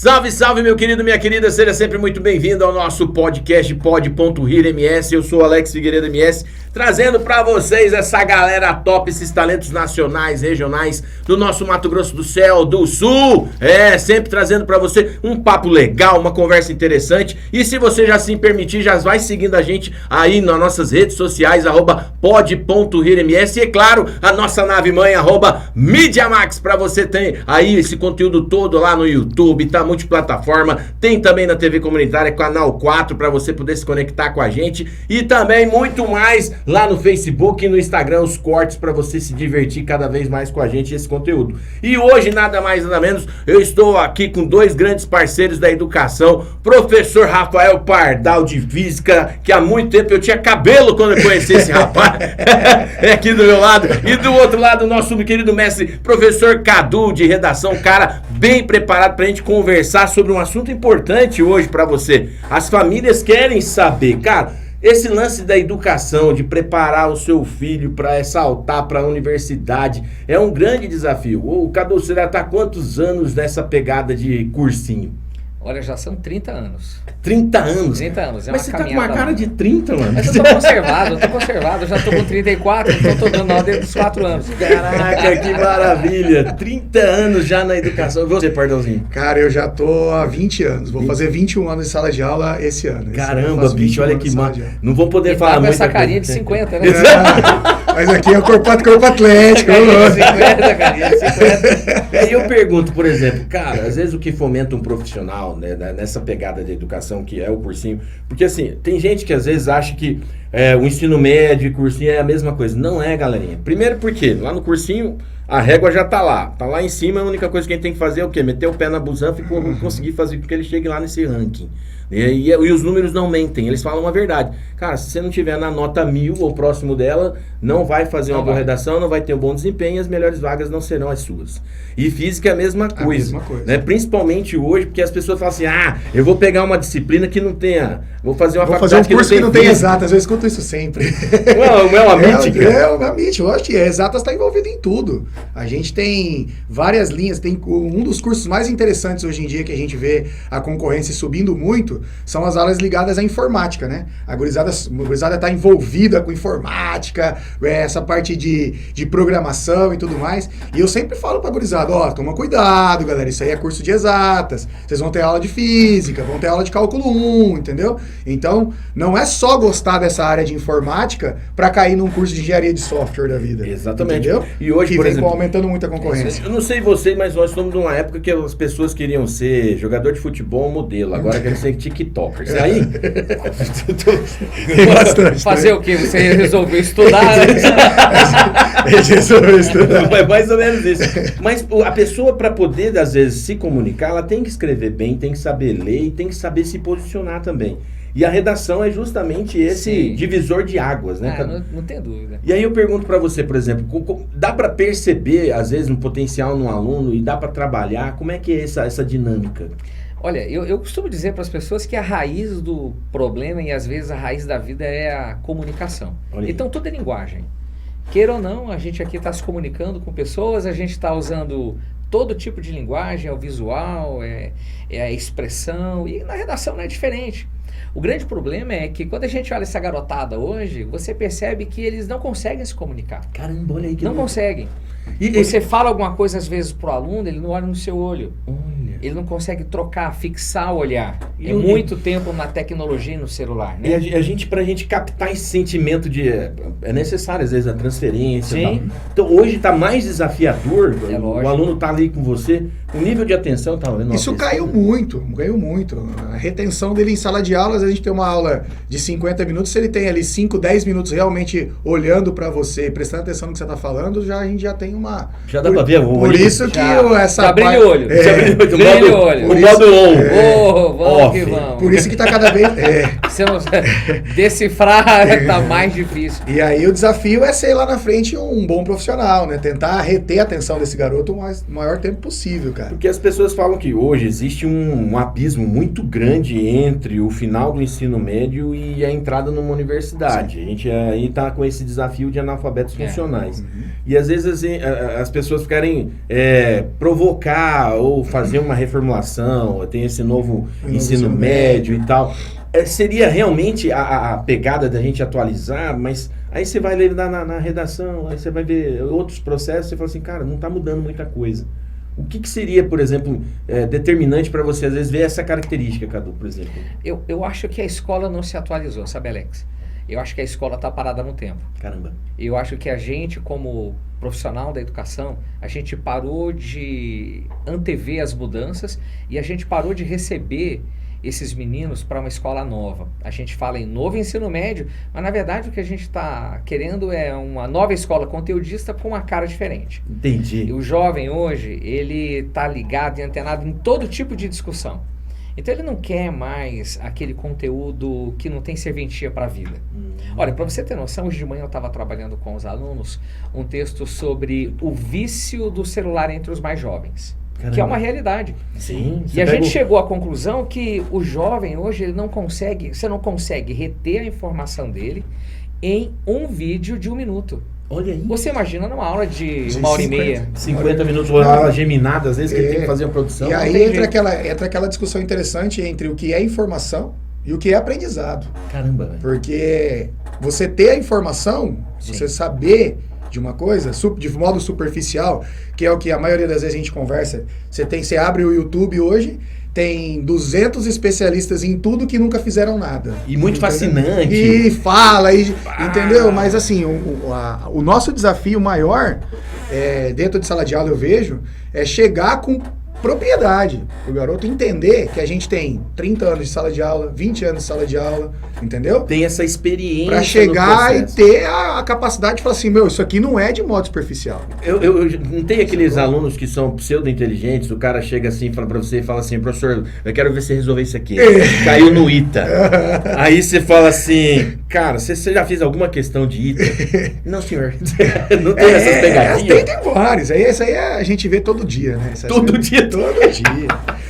Salve, salve, meu querido, minha querida, seja sempre muito bem-vindo ao nosso podcast Pod.rir.ms. Eu sou Alex Figueiredo MS, trazendo pra vocês essa galera top, esses talentos nacionais, regionais do nosso Mato Grosso do Céu, do Sul. Sempre trazendo pra você um papo legal, uma conversa interessante. E se você já se permitir, já vai seguindo a gente aí nas nossas redes sociais, @pod.rir.ms. E é claro, a nossa nave mãe, @MediaMax, pra você ter aí esse conteúdo todo lá no YouTube, tá multiplataforma, tem também na TV comunitária, canal 4, para você poder se conectar com a gente, e também muito mais lá no Facebook e no Instagram, os cortes para você se divertir cada vez mais com a gente esse conteúdo. E hoje, nada mais nada menos, eu estou aqui com dois grandes parceiros da educação, professor Rafael Pardal de Física, que há muito tempo eu tinha cabelo quando eu conheci esse rapaz, é aqui do meu lado, e do outro lado, nosso querido mestre, professor Cadu de Redação, cara bem preparado pra gente conversar sobre um assunto importante hoje pra você. As famílias querem saber, cara, esse lance da educação, de preparar o seu filho para saltar para a universidade, é um grande desafio. O Cadu, você já tá há quantos anos nessa pegada de cursinho? Olha, já são 30 anos. 30 anos? 30 anos, é Mas uma você tá com uma caminhada cara de 30, mano. Mas eu tô conservado, já tô com 34, então tô dando lá dentro dos 4 anos. Caraca, que maravilha! 30 anos já na educação. E você, Pardãozinho? Cara, eu já tô há 20 anos. Vou fazer 21 anos de sala de aula esse ano. Caramba, bicho, olha que massa. Não vou poder falar muito. Com essa carinha de 50, né? Mas aqui é o corpo atlético. Carinha de 50. E aí eu pergunto, por exemplo, cara, às vezes o que fomenta um profissional, né, nessa pegada de educação que é o cursinho, porque assim, tem gente que às vezes acha que o ensino médio e cursinho é a mesma coisa. Não é, galerinha. Primeiro porque lá no cursinho a régua já tá lá em cima, a única coisa que a gente tem que fazer é o quê? Meter o pé na busanfa e conseguir fazer com que ele chegue lá nesse ranking. E os números não mentem, eles falam a verdade. Cara, se você não tiver na nota 1000 ou próximo dela, não vai fazer uma boa redação, não vai ter um bom desempenho e as melhores vagas não serão as suas. E física é a mesma coisa. Né? Principalmente hoje, porque as pessoas falam assim, eu vou pegar uma disciplina que não tenha, vou fazer uma faculdade fazer um curso que não tem exatas, eu escuto isso sempre. Não é uma mítica? É uma mítica, lógico que exatas está envolvido em tudo. A gente tem várias linhas, tem um dos cursos mais interessantes hoje em dia que a gente vê a concorrência subindo muito, são as aulas ligadas à informática, né? A gurizada está envolvida com informática, essa parte de programação e tudo mais. E eu sempre falo pra gurizada, toma cuidado, galera, isso aí é curso de exatas. Vocês vão ter aula de física, vão ter aula de cálculo 1, entendeu? Então, não é só gostar dessa área de informática pra cair num curso de engenharia de software da vida. Exatamente. Entendeu? E hoje, por exemplo, aumentando muito a concorrência. Eu não sei você, mas nós estamos numa época que as pessoas queriam ser jogador de futebol modelo, agora querem ser TikToker. Isso aí? Bastante. Fazer o quê? Você resolveu estudar? É mais ou menos isso. Mas a pessoa, para poder, às vezes, se comunicar, ela tem que escrever bem, tem que saber ler e tem que saber se posicionar também. E a redação é justamente esse divisor de águas, né? Não tem dúvida. E aí eu pergunto para você, por exemplo, dá para perceber, às vezes, um potencial num aluno e dá para trabalhar? Como é que é essa dinâmica? Olha, eu costumo dizer para as pessoas que a raiz do problema e às vezes a raiz da vida é a comunicação. Então tudo é linguagem. Queira ou não, a gente aqui está se comunicando com pessoas, a gente está usando todo tipo de linguagem, é o visual, é a expressão, e na redação não é diferente. O grande problema é que quando a gente olha essa garotada hoje, você percebe que eles não conseguem se comunicar. Caramba, olha aí que não conseguem. E você fala alguma coisa às vezes pro aluno, ele não olha no seu olho. Ele não consegue trocar, fixar o olhar. É muito tempo na tecnologia e no celular, né? E pra gente captar esse sentimento de... É necessário, às vezes, a transferência. Sim. Então, hoje tá mais desafiador. O aluno tá ali com você. O nível de atenção tá... Isso caiu muito. A retenção dele em sala de aulas, a gente tem uma aula de 50 minutos, se ele tem ali 5, 10 minutos realmente olhando pra você, prestando atenção no que você tá falando, a gente já tem uma... Já dá pra ver o olho. Por isso que essa... Já brilha o olho. Brilha o olho. O modo on. Vamos que vamos. Por isso que tá cada vez... Se não decifrar, tá mais difícil. E aí o desafio é ser lá na frente um bom profissional, né? Tentar reter a atenção desse garoto o maior tempo possível, cara. cara. Porque as pessoas falam que hoje existe um abismo muito grande entre o final do ensino médio e a entrada numa universidade. Sim. A gente aí está com esse desafio de analfabetos funcionais. E às vezes as pessoas querem provocar ou fazer uma reformulação, tem esse novo ensino médio e tal. Seria realmente a pegada da gente atualizar, mas aí você vai ler na redação, aí você vai ver outros processos, você fala assim, cara, não está mudando muita coisa. O que seria, por exemplo, determinante para você, às vezes, ver essa característica, Cadu, por exemplo? Eu acho que a escola não se atualizou, sabe, Alex? Eu acho que a escola está parada no tempo. Caramba. Eu acho que a gente, como profissional da educação, a gente parou de antever as mudanças e a gente parou de receber esses meninos para uma escola nova. A gente fala em novo ensino médio, mas na verdade o que a gente está querendo é uma nova escola conteudista com uma cara diferente. Entendi. E o jovem hoje, ele está ligado e antenado em todo tipo de discussão. Então ele não quer mais aquele conteúdo que não tem serventia para a vida. Olha, para você ter noção, hoje de manhã eu estava trabalhando com os alunos um texto sobre o vício do celular entre os mais jovens. Caramba. Que é uma realidade. Sim. E a gente chegou à conclusão que o jovem hoje, ele não consegue, você não consegue reter a informação dele em um vídeo de 1 minuto. Olha aí. Você imagina numa aula de 1h30. 50 minutos, uma aula geminada, às vezes, que ele tem que fazer a produção. E aí entra aquela discussão interessante entre o que é informação e o que é aprendizado. Caramba, velho. Porque você ter a informação, você saber de uma coisa, de modo superficial, que é o que a maioria das vezes a gente conversa. Você abre o YouTube hoje, tem 200 especialistas em tudo que nunca fizeram nada. E muito fascinante. E fala, entendeu? Mas assim, o nosso desafio maior, dentro de sala de aula eu vejo, é chegar com propriedade. O garoto entender que a gente tem 30 anos de sala de aula, 20 anos de sala de aula, entendeu? Tem essa experiência. Pra chegar e ter a capacidade de falar assim, isso aqui não é de modo superficial. Eu não tem aqueles alunos que são pseudo-inteligentes, o cara chega assim, fala pra você e fala assim, professor, eu quero ver você resolver isso aqui. Caiu no ITA. Aí você fala assim, cara, você já fez alguma questão de ITA? Não, senhor. Não tem essas pegadinhas? Tem vários. Essa aí a gente vê todo dia, né? Todo dia.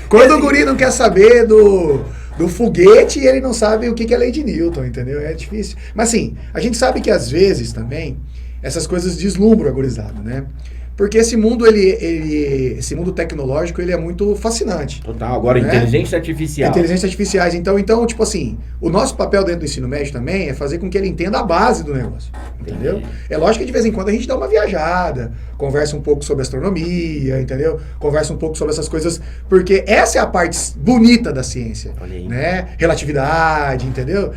Quando o guri não quer saber do foguete, ele não sabe o que é lei de Newton, entendeu? É difícil. Mas assim, a gente sabe que às vezes também essas coisas deslumbram a gurizada, né? Porque esse mundo, esse mundo tecnológico, ele é muito fascinante. Total. Agora, né? Inteligência artificial. Inteligências artificiais. Então, tipo assim, o nosso papel dentro do ensino médio também é fazer com que ele entenda a base do negócio. Entendeu? Entendi. É lógico que de vez em quando a gente dá uma viajada, conversa um pouco sobre astronomia, entendeu? Conversa um pouco sobre essas coisas, porque essa é a parte bonita da ciência. Olha aí. Né? Relatividade, entendeu?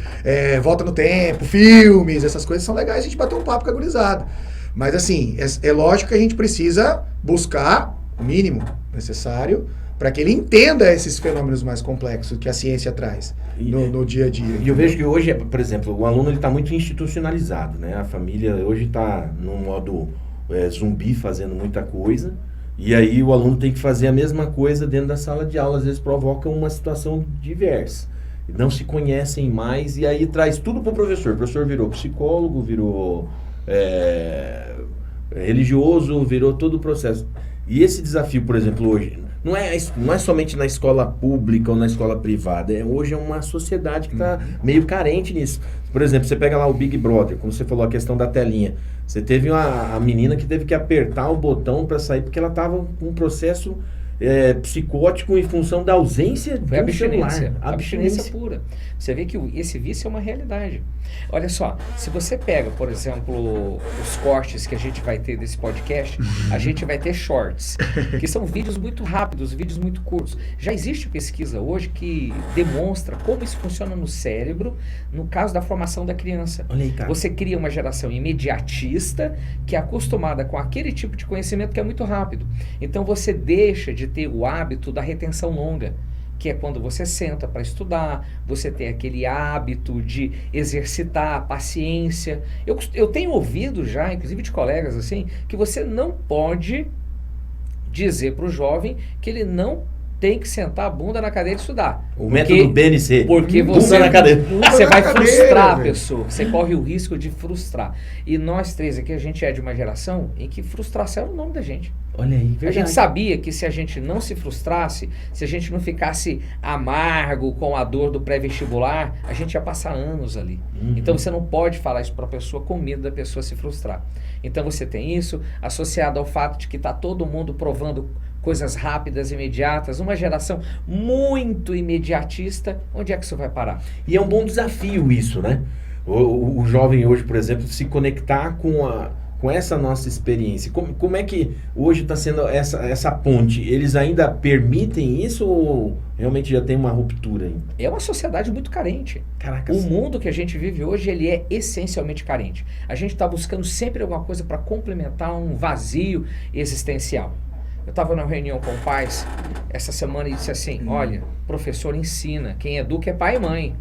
Volta no tempo, filmes, essas coisas são legais a gente bater um papo com a gurizada. Mas assim, é lógico que a gente precisa buscar o mínimo necessário para que ele entenda esses fenômenos mais complexos que a ciência traz no dia a dia. E eu vejo que hoje, por exemplo, o aluno está muito institucionalizado, né? A família hoje está num modo zumbi, fazendo muita coisa, e aí o aluno tem que fazer a mesma coisa dentro da sala de aula, às vezes provoca uma situação diversa. Não se conhecem mais, e aí traz tudo para o professor. O professor virou psicólogo, virou religioso, virou todo o processo. E esse desafio, por exemplo, hoje, não é somente na escola pública ou na escola privada, hoje é uma sociedade que está meio carente nisso. Por exemplo, você pega lá o Big Brother, como você falou, a questão da telinha. Você teve a menina que teve que apertar o botão para sair, porque ela estava com um processo psicótico em função da ausência Foi do celular. Abstinência pura. Você vê que esse vício é uma realidade. Olha só, se você pega, por exemplo, os cortes que a gente vai ter desse podcast, a gente vai ter shorts, que são vídeos muito rápidos, vídeos muito curtos. Já existe pesquisa hoje que demonstra como isso funciona no cérebro, no caso da formação da criança. Olha aí, cara. Você cria uma geração imediatista que é acostumada com aquele tipo de conhecimento que é muito rápido. Então você deixa de ter o hábito da retenção longa, que é quando você senta para estudar, você tem aquele hábito de exercitar a paciência. Eu tenho ouvido já, inclusive de colegas assim, que você não pode dizer para o jovem que ele não tem que sentar a bunda na cadeira e estudar. O método BNC. Porque bunda na cadeira. Você vai frustrar a pessoa. Você corre o risco de frustrar. E nós três aqui, a gente é de uma geração em que frustração é o nome da gente. Olha aí, verdade. A gente sabia que se a gente não se frustrasse, se a gente não ficasse amargo com a dor do pré-vestibular, a gente ia passar anos ali. Então você não pode falar isso para a pessoa com medo da pessoa se frustrar. Então você tem isso associado ao fato de que está todo mundo provando coisas rápidas, imediatas, uma geração muito imediatista. Onde é que isso vai parar? E é um bom desafio isso, né? O jovem hoje, por exemplo, se conectar com essa nossa experiência. Como é que hoje está sendo essa ponte? Eles ainda permitem isso ou realmente já tem uma ruptura aí? É uma sociedade muito carente. Caraca. O mundo que a gente vive hoje, ele é essencialmente carente. A gente está buscando sempre alguma coisa para complementar um vazio existencial. Eu estava numa reunião com pais essa semana e disse assim, olha, professor ensina, quem educa é pai e mãe.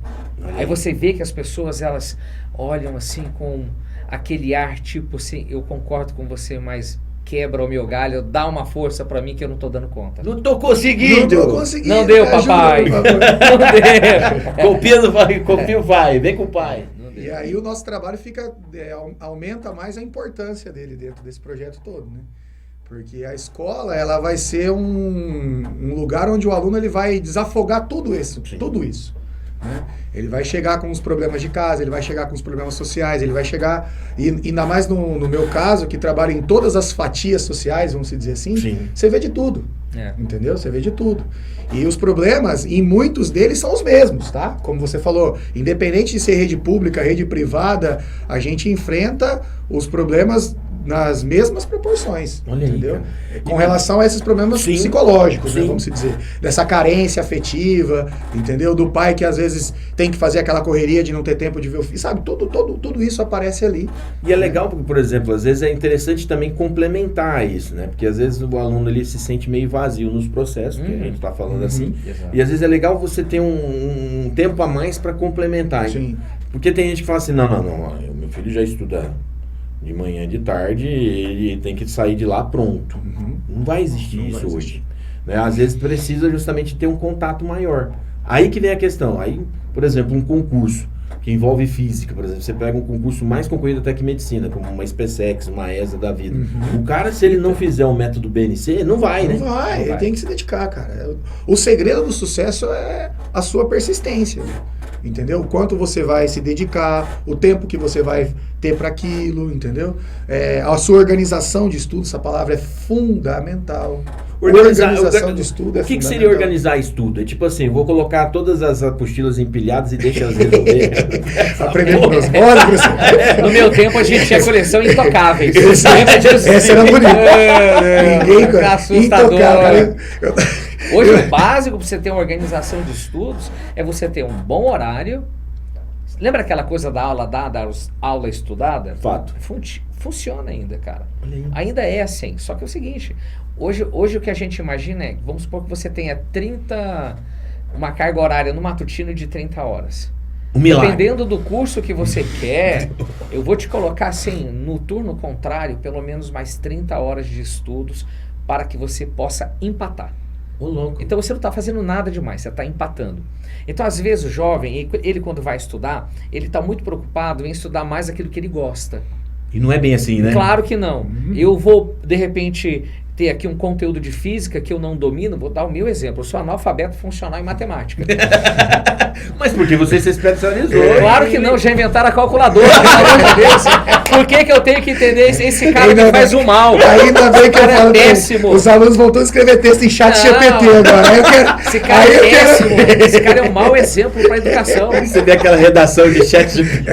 Aí você vê que as pessoas, elas olham assim com aquele ar tipo assim, eu concordo com você, mas quebra o meu galho, dá uma força pra mim que eu não tô dando conta. Não tô conseguindo! Não deu, papai! Não deu! Copia o pai, vem com o pai. E aí o nosso trabalho aumenta mais a importância dele dentro desse projeto todo, né? Porque a escola, ela vai ser um lugar onde o aluno ele vai desafogar tudo isso. Né? Ele vai chegar com os problemas de casa, ele vai chegar com os problemas sociais, ele vai chegar, e ainda mais no meu caso, que trabalho em todas as fatias sociais, vamos dizer assim, você vê de tudo. Entendeu? Você vê de tudo. E os problemas, e muitos deles são os mesmos, tá? Como você falou, independente de ser rede pública, rede privada, a gente enfrenta os problemas nas mesmas proporções, olha entendeu? Aí, com relação a esses problemas psicológicos, né, vamos dizer, dessa carência afetiva, entendeu? Do pai que às vezes tem que fazer aquela correria de não ter tempo de ver o filho, sabe? Tudo isso aparece ali. E é legal porque, por exemplo, às vezes é interessante também complementar isso, né? Porque às vezes o aluno ele se sente meio vazio nos processos, que a gente está falando assim, e às vezes é legal você ter um tempo a mais para complementar. Sim. Porque tem gente que fala assim, não, meu filho já estuda de manhã, de tarde, ele tem que sair de lá pronto. Não vai existir isso hoje. Né? Às vezes precisa justamente ter um contato maior. Aí que vem a questão. Aí, por exemplo, um concurso que envolve física, por exemplo, você pega um concurso mais concorrido até que medicina, como uma SpaceX, uma ESA da vida. O cara, se ele não fizer o método BNC, não vai, né? Não vai, ele tem que se dedicar, cara. O segredo do sucesso é a sua persistência. Entendeu? O quanto você vai se dedicar, o tempo que você vai ter para aquilo, entendeu? A sua organização de estudo, essa palavra é fundamental. Organização de estudo é fundamental. O que seria organizar estudo? É tipo assim, vou colocar todas as apostilas empilhadas e deixa elas resolver. Aprender por osmose, professor. No meu tempo a gente tinha coleção Intocáveis. Essa era bonita. Ninguém assustador. Hoje o básico para você ter uma organização de estudos é você ter um bom horário. Lembra aquela coisa da aula dada, aula estudada? Fato. Funciona ainda, cara. Ainda é assim. Só que é o seguinte, hoje o que a gente imagina é, vamos supor que você tenha uma carga horária no matutino de 30 horas. Dependendo do curso que você quer, eu vou te colocar assim, no turno contrário, pelo menos mais 30 horas de estudos para que você possa empatar. Então você não está fazendo nada demais, você está empatando. Então às vezes o jovem, ele quando vai estudar, ele está muito preocupado em estudar mais aquilo que ele gosta. E não é bem assim, né? Claro que não. Eu vou, de repente, ter aqui um conteúdo de física que eu não domino, vou dar o meu exemplo. Eu sou analfabeto funcional em matemática. Mas por que você se especializou? Claro que não, já inventaram a calculadora. Por que eu tenho que entender esse cara que faz o mal? Ainda bem que eu falo é péssimo. Os alunos voltam a escrever texto em chat GPT agora. Esse cara é péssimo. Esse cara é um mau exemplo para a educação. Você vê aquela redação de chat GPT.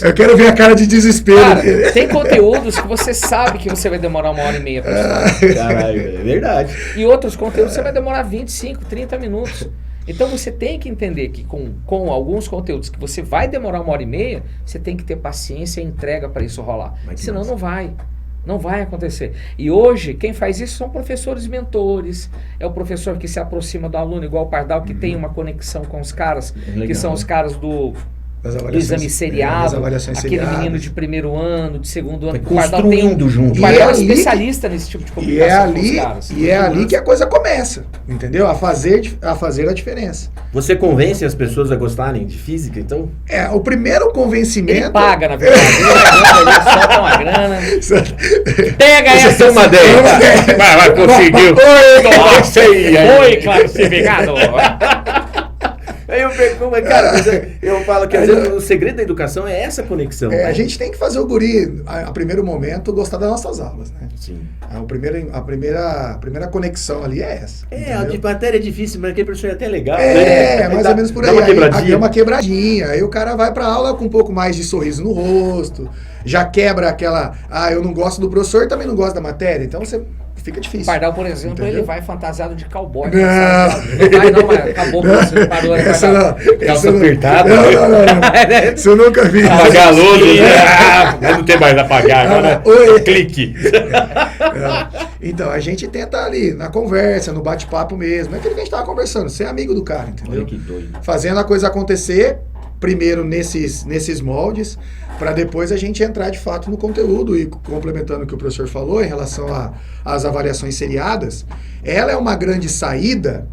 Eu quero ver a cara de desespero. Cara, tem conteúdos que você sabe que você vai demorar 1h30 para estudar. Caralho, é verdade. E outros conteúdos você vai demorar 25, 30 minutos. Então você tem que entender que com alguns conteúdos que você vai demorar 1h30, você tem que ter paciência e entrega para isso rolar. Senão não vai. Não vai acontecer. E hoje, quem faz isso são professores mentores. É o professor que se aproxima do aluno, igual o Pardal, que tem uma conexão com os caras, que são os caras do do exame seriado, das avaliações aquele seriadas. menino de primeiro ano, de segundo ano. Construindo junto. O Pardal é um especialista nesse tipo de comunicação com os caras. E é ali que a coisa começa, entendeu? A fazer a diferença. Você convence as pessoas a gostarem de física, então? O primeiro convencimento... Ele paga, na verdade. Ele solta uma grana. Pega essa! Uma ideia. Vai, conseguiu. Nossa, Oi, claro, certificado. Aí eu pergunto, mas cara, eu falo que às vezes o segredo da educação é essa conexão. Né? A gente tem que fazer o guri, a primeiro momento, gostar das nossas aulas, né? Sim. A primeira conexão ali é essa. A de matéria é difícil, mas aquele professor é até legal. Mais ou menos por aí. Aí é uma quebradinha. Aí o cara vai pra aula com um pouco mais de sorriso no rosto, já quebra aquela, eu não gosto do professor, também não gosto da matéria, então você... Fica difícil. O Pardal, por exemplo, entendeu? ele vai fantasiado de cowboy. Não vai não, mas acabou com isso, parou. Calça apertada. Não. Isso eu nunca vi. Galoso, né? Não tem mais apagar agora. Clique. Então, a gente tenta ali, na conversa, no bate-papo mesmo. É aquilo que a gente tava conversando, ser amigo do cara, entendeu? Olha que doido. Fazendo a coisa acontecer, primeiro nesses moldes, para depois a gente entrar de fato no conteúdo. E complementando o que o professor falou em relação às avaliações seriadas, ela é uma grande saída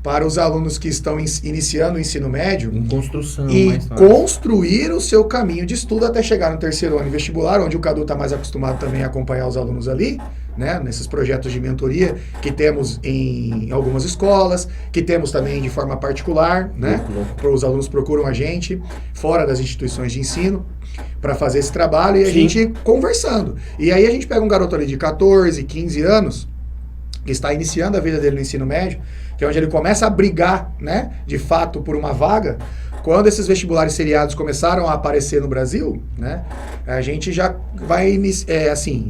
para os alunos que estão iniciando o ensino médio em construção, e construir o seu caminho de estudo até chegar no terceiro ano vestibular, onde o Cadu está mais acostumado também a acompanhar os alunos ali, né, nesses projetos de mentoria que temos em algumas escolas, que temos também de forma particular, né? Os alunos procuram a gente fora das instituições de ensino para fazer esse trabalho e a gente conversando. E aí a gente pega um garoto ali de 14, 15 anos, que está iniciando a vida dele no ensino médio, que é onde ele começa a brigar, né, de fato, por uma vaga. Quando esses vestibulares seriados começaram a aparecer no Brasil, né, a gente já vai,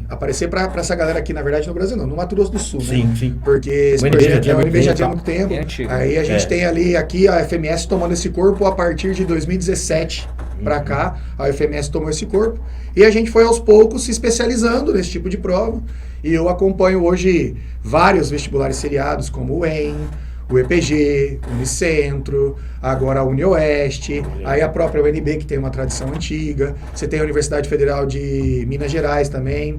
aparecer para essa galera aqui, na verdade, no Brasil não, no Mato Grosso do Sul, sim, né? Sim. Porque esse projeto já tem há muito tempo. Aí a gente tem ali, aqui, a FMS tomando esse corpo a partir de 2017 para cá, a FMS tomou esse corpo, e a gente foi aos poucos se especializando nesse tipo de prova, e eu acompanho hoje vários vestibulares seriados, como o EM, o EPG, o Unicentro, agora a UniOeste, aí a própria UNB, que tem uma tradição antiga, você tem a Universidade Federal de Minas Gerais também,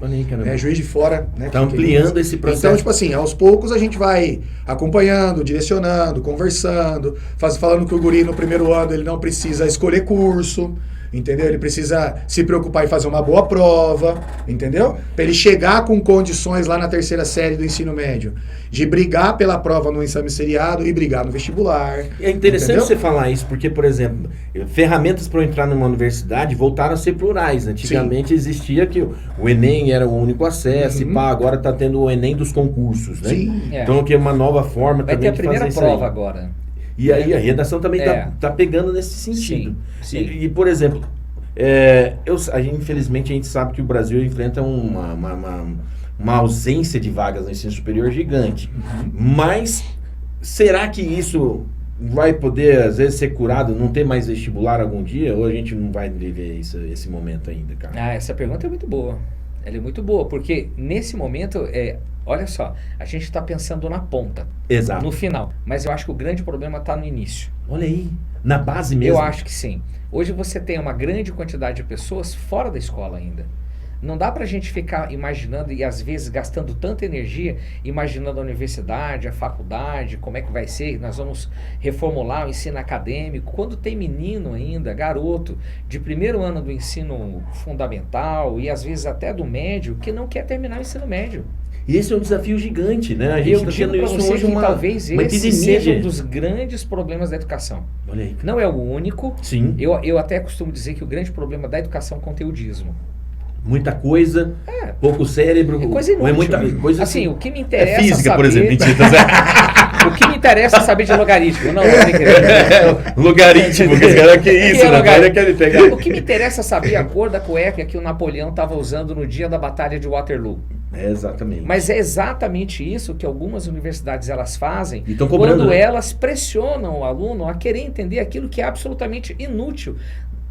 Juiz de Fora, né? Está ampliando esse processo. Então, tipo assim, aos poucos a gente vai acompanhando, direcionando, conversando, falando que o guri no primeiro ano ele não precisa escolher curso, entendeu? Ele precisa se preocupar em fazer uma boa prova, entendeu? Para ele chegar com condições lá na terceira série do ensino médio, de brigar pela prova no exame seriado e brigar no vestibular. É interessante entendeu? Você falar isso, porque, por exemplo, ferramentas para entrar numa universidade voltaram a ser plurais. Antigamente existia que o Enem era o único acesso, e agora está tendo o Enem dos concursos, né? Sim. Então aqui é uma nova forma vai também ter a primeira prova agora. E aí a redação também tá pegando nesse sentido. Sim. E, por exemplo, infelizmente a gente sabe que o Brasil enfrenta uma ausência de vagas no ensino superior gigante. Mas será que isso vai poder, às vezes, ser curado, não ter mais vestibular algum dia? Ou a gente não vai viver esse momento ainda, cara? Essa pergunta é muito boa. Ela é muito boa, porque nesse momento, olha só, a gente está pensando na ponta. Exato. No final. Mas eu acho que o grande problema está no início. Olha aí, na base mesmo. Eu acho que sim. Hoje você tem uma grande quantidade de pessoas fora da escola ainda. Não dá pra gente ficar imaginando e às vezes gastando tanta energia imaginando a universidade, a faculdade, como é que vai ser, nós vamos reformular o ensino acadêmico. Quando tem menino ainda, garoto, de primeiro ano do ensino fundamental e às vezes até do médio, que não quer terminar o ensino médio. E esse é um desafio gigante, né? A gente eu digo para você que talvez esse seja um dos grandes problemas da educação. Olha aí. Não é o único. Sim. Eu até costumo dizer que o grande problema da educação é o conteudismo. Muita coisa, pouco cérebro. É coisa inútil. É muita coisa assim, o que me interessa física, saber... por exemplo. O que me interessa é saber de logaritmo. Não, logaritmo, que isso, né? O que me interessa é saber a cor da cueca que o Napoleão estava usando no dia da Batalha de Waterloo. Exatamente. Mas é exatamente isso que algumas universidades elas fazem quando elas pressionam o aluno a querer entender aquilo que é absolutamente inútil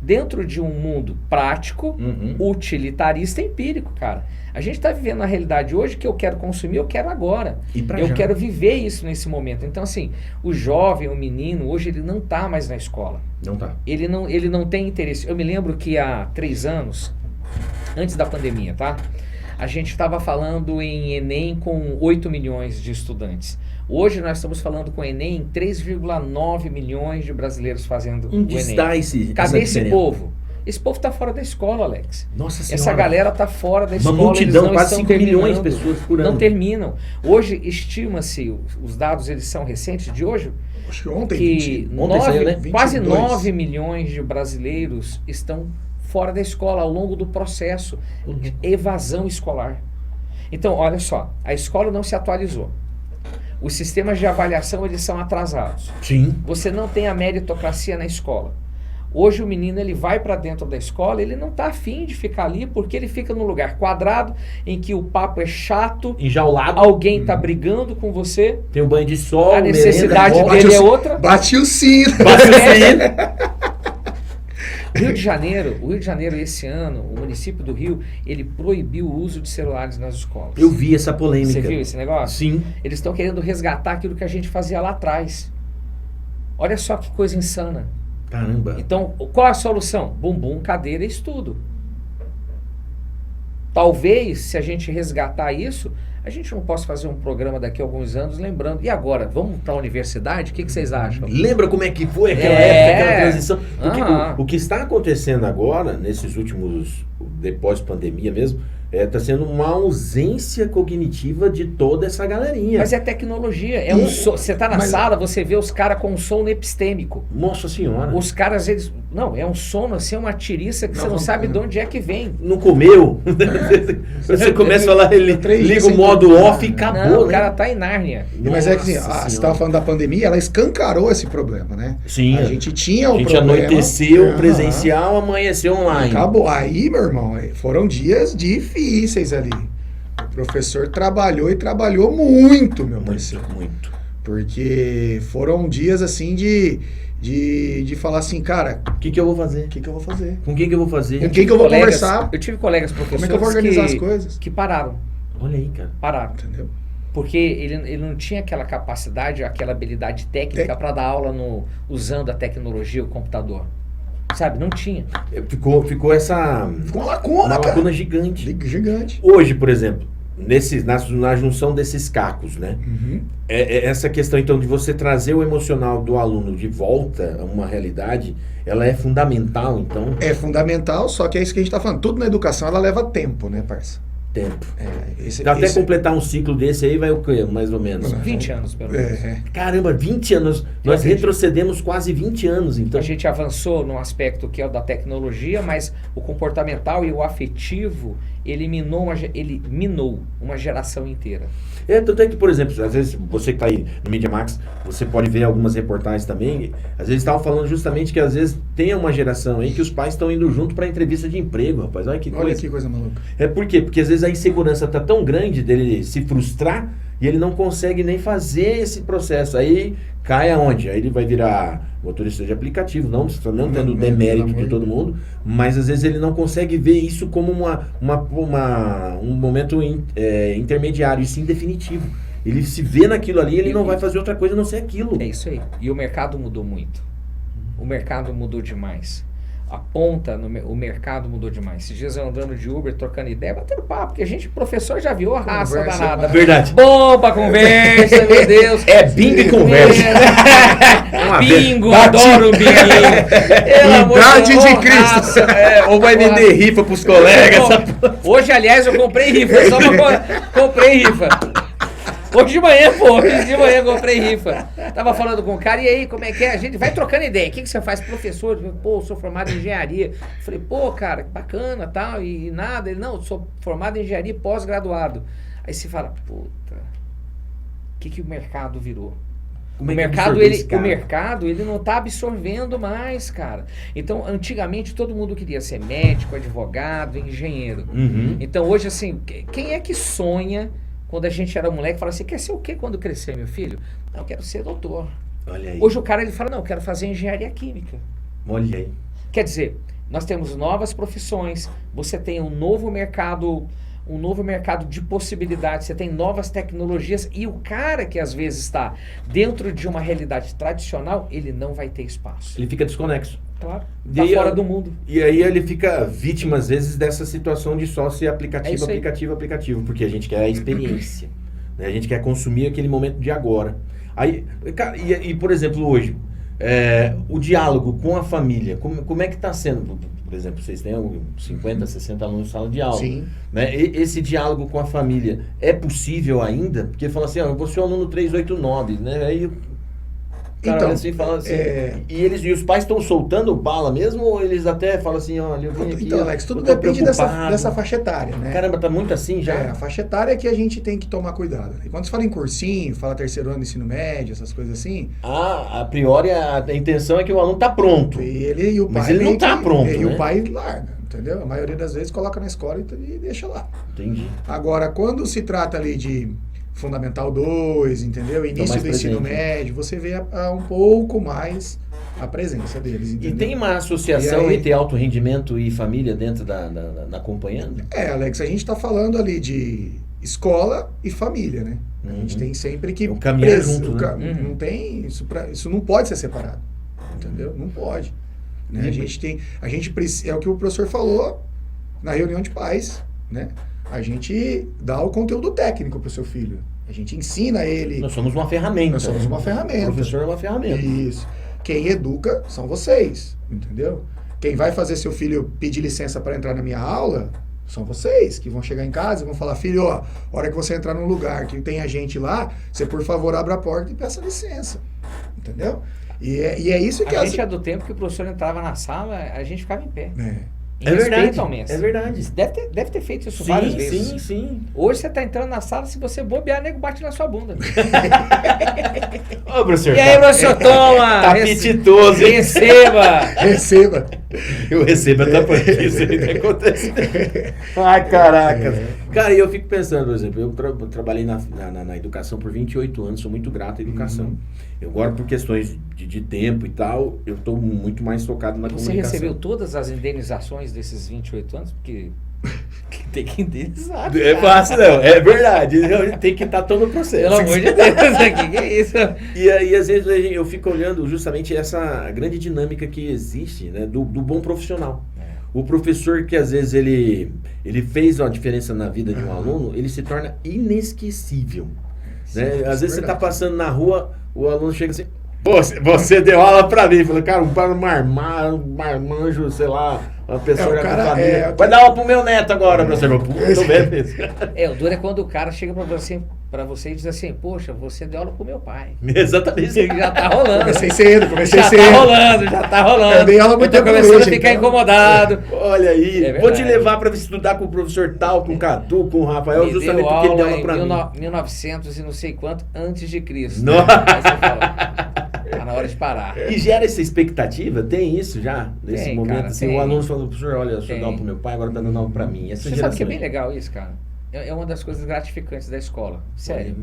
dentro de um mundo prático, utilitarista e empírico, cara. A gente está vivendo a realidade hoje que eu quero consumir, eu quero agora. Eu quero viver isso nesse momento. Então, assim, o jovem, o menino, hoje ele não está mais na escola. Não tá. Ele não tem interesse. Eu me lembro que há 3 anos, antes da pandemia, tá? A gente estava falando em Enem com 8 milhões de estudantes. Hoje nós estamos falando com o Enem 3,9 milhões de brasileiros fazendo o Enem. Está esse, cadê esse povo? Esse povo está fora da escola, Alex. Nossa Senhora. Essa galera está fora da escola. Uma multidão, eles não quase 5 milhões de terminando, pessoas por ano. Não terminam. Hoje, estima-se, os dados eles são recentes de hoje, Acho que ontem, que ontem saiu, né? quase 22. 9 milhões de brasileiros estão fora da escola ao longo do processo. Evasão escolar. Então, olha só, a escola não se atualizou. Os sistemas de avaliação eles são atrasados. Sim. Você não tem a meritocracia na escola. Hoje o menino ele vai para dentro da escola, ele não está afim de ficar ali porque ele fica num lugar quadrado em que o papo é chato, Enjaulado. alguém está brigando com você, Tem um banho de sol, a necessidade merenda, dele é outra. Bate o sino. O Rio de Janeiro esse ano, o município do Rio, ele proibiu o uso de celulares nas escolas. Eu vi essa polêmica. Você viu esse negócio? Sim. Eles estão querendo resgatar aquilo que a gente fazia lá atrás. Olha só que coisa insana. Caramba. Então, qual a solução? Bumbum, cadeira e estudo. Talvez, se a gente resgatar isso, a gente não possa fazer um programa daqui a alguns anos lembrando. E agora, vamos para a universidade? O que vocês acham? Lembra como é que foi aquela época, aquela transição? Aham. O que está acontecendo agora, nesses últimos, depois pandemia mesmo, está sendo uma ausência cognitiva de toda essa galerinha. Mas é tecnologia. Você está na sala, você vê os caras com sono epistêmico. Nossa Senhora. Os caras, eles... Não, é um sono assim, é uma tiriça que você não sabe de onde é que vem. Não comeu. Você começa a falar, ele liga o modo off e acabou. Não, o né? cara tá em Nárnia. Mas é que assim, Nossa você Senhora. estava falando da pandemia, ela escancarou esse problema, né? Sim. A gente tinha o A gente problema. anoiteceu Aham. presencial, amanheceu online. Acabou. Aí, meu irmão, foram dias difíceis ali. O professor trabalhou e trabalhou muito, meu parceiro. Muito. Porque foram dias assim de falar assim, cara, O que eu vou fazer? o que eu vou fazer? Com quem que eu vou fazer? Com quem que eu vou conversar? Eu tive colegas professores Como é que eu vou organizar as coisas? que pararam. Olha aí, cara. Pararam. Entendeu? Porque ele não tinha aquela capacidade, aquela habilidade técnica para dar aula usando a tecnologia, o computador. Sabe? Não tinha. Ficou essa... Ficou uma lacuna, uma cara. lacuna gigante. Gigante. Hoje, por exemplo, na junção desses cacos, né? Uhum. Essa questão, então, de você trazer o emocional do aluno de volta a uma realidade, ela é fundamental, então? É fundamental, só que é isso que a gente tá falando. Tudo na educação, ela leva tempo, né, parça? Tempo. Esse, Até completar um ciclo desse aí vai o quê? Mais ou menos. 20 anos, pelo menos. Caramba, 20 anos. Nós retrocedemos quase 20 anos, então. A gente avançou no aspecto que é o da tecnologia, mas o comportamental e o afetivo, ele minou uma geração inteira. Tanto é que, por exemplo, às vezes você que está aí no Media Max, você pode ver algumas reportagens também. Às vezes estavam falando justamente que às vezes tem uma geração aí que os pais estão indo junto para entrevista de emprego, rapaz. Olha que coisa. Olha que coisa maluca. Por quê? Porque às vezes a insegurança tá tão grande dele se frustrar e ele não consegue nem fazer esse processo. Aí cai aonde? Aí ele vai virar motorista de aplicativo, não tendo demérito de todo mundo, mas às vezes ele não consegue ver isso como um momento intermediário, e sim definitivo. Ele se vê naquilo ali, ele não vai fazer outra coisa a não ser aquilo. É isso aí. E o mercado mudou muito. O mercado mudou demais. A ponta, o mercado mudou demais. Esses dias eu andando de Uber, trocando ideia, batendo papo, porque a gente, professor, já viu a raça danada. Verdade. Bom pra conversa, meu Deus. É bingo e conversa. Bingo, adoro bingo. Idade de Cristo. Ou vai vender rifa pros colegas. Hoje, aliás, eu comprei rifa. Só comprei rifa. Hoje de manhã eu comprei rifa. Tava falando com o cara, e aí, como é que é? A gente vai trocando ideia. O que você faz? Professor? Pô, eu sou formado em engenharia. Falei, pô, cara, bacana, tal, e nada. Ele, não, sou formado em engenharia pós-graduado. Aí você fala, puta, o que o mercado virou? O mercado, ele não está absorvendo mais, cara. Então, antigamente, todo mundo queria ser médico, advogado, engenheiro. Uhum. Então, hoje, assim, quem é que sonha... Quando a gente era moleque, falava assim, quer ser o quê quando crescer, meu filho? Não, eu quero ser doutor. Olha aí. Hoje o cara, ele fala, não, eu quero fazer engenharia química. Olha aí. Quer dizer, nós temos novas profissões, você tem um novo mercado de possibilidades, você tem novas tecnologias e o cara que às vezes está dentro de uma realidade tradicional, ele não vai ter espaço. Ele fica desconexo. Claro, tá fora do mundo. E aí ele fica vítima, às vezes, dessa situação de só ser aplicativo, porque a gente quer a experiência, né? A gente quer consumir aquele momento de agora. Aí, cara, por exemplo, hoje, o diálogo com a família, como é que está sendo? Por exemplo, vocês têm 50, 60 alunos em sala de aula. Sim. Né? Esse diálogo com a família é possível ainda? Porque ele fala assim, eu vou ser o aluno 389, né? Aí cara, então, assim, fala assim, e os pais estão soltando bala mesmo, ou eles até falam assim, olha, eu vim aqui... Então, Alex, tudo depende dessa faixa etária, né? Caramba, tá muito assim já? A faixa etária é que a gente tem que tomar cuidado. E quando você fala em cursinho, fala terceiro ano de ensino médio, essas coisas assim... a priori, a intenção é que o aluno tá pronto. E o pai mas ele não tá pronto, E né? o pai larga, entendeu? A maioria das vezes coloca na escola e deixa lá. Entendi. Agora, quando se trata ali de... Fundamental 2, entendeu? Início do ensino médio, você vê um pouco mais a presença deles, entendeu? E tem uma associação entre alto rendimento e família dentro da acompanhando? Alex, a gente está falando ali de escola e família, né? A gente tem sempre que... O caminhar junto, né? Não tem... Isso não pode ser separado, entendeu? Não pode. Né? A gente precisa... É o que o professor falou na reunião de pais, né? A gente dá o conteúdo técnico para o seu filho. A gente ensina ele... Nós somos uma ferramenta. O professor é uma ferramenta. Isso. Quem educa são vocês, entendeu? Quem vai fazer seu filho pedir licença para entrar na minha aula são vocês, que vão chegar em casa e vão falar, filho, ó, a hora que você entrar num lugar que tem a gente lá, você, por favor, abra a porta e peça licença. Entendeu? E é isso que... A gente é do tempo que o professor entrava na sala, a gente ficava em pé. É verdade, é verdade. Deve ter feito isso várias vezes. Sim. Hoje você tá entrando na sala, se você bobear, nego bate na sua bunda. Ô, professor. E aí, professor, toma! Tá apetitoso, hein? Receba. Eu recebo até porque isso ainda acontece. Ai, caraca. Cara, e eu fico pensando, por exemplo, eu trabalhei na educação por 28 anos, sou muito grato à educação. Eu agora, por questões de tempo e tal, eu estou muito mais focado na comunicação. Você recebeu todas as indenizações desses 28 anos? Porque tem que indenizar. É fácil, não. É verdade. Tem que estar todo o processo. Pelo amor de Deus, aqui, que é isso? E aí, às vezes, eu fico olhando justamente essa grande dinâmica que existe, né, do bom profissional. O professor que, às vezes, ele fez uma diferença na vida de um aluno, ele se torna inesquecível. Né? Às vezes, você está passando na rua, o aluno chega assim, você deu aula pra mim. Falei, cara, um marmanjo, sei lá, uma pessoa da família. Vai dar aula pro meu neto agora, professor. Tô vendo isso. O duro é quando o cara chega pra você e diz assim, poxa, você deu aula pro meu pai. Exatamente. Já tá rolando. Comecei cedo. Já tá rolando. Eu dei aula muito tempo começando a ficar incomodado. Olha aí, vou te levar pra estudar com o professor tal, com o Cadu, com o Rafael, justamente porque ele deu aula pra mim. 1900 e não sei quanto antes de Cristo. Não. Né? Aí você fala, tá na hora de parar. E gera essa expectativa? Tem isso já? Nesse momento, cara, assim, o aluno falou, professor, olha, eu sou dando aula pro meu pai, agora tá dando aula pra mim. Você sabe que é bem legal isso, cara? É uma das coisas gratificantes da escola. Sério.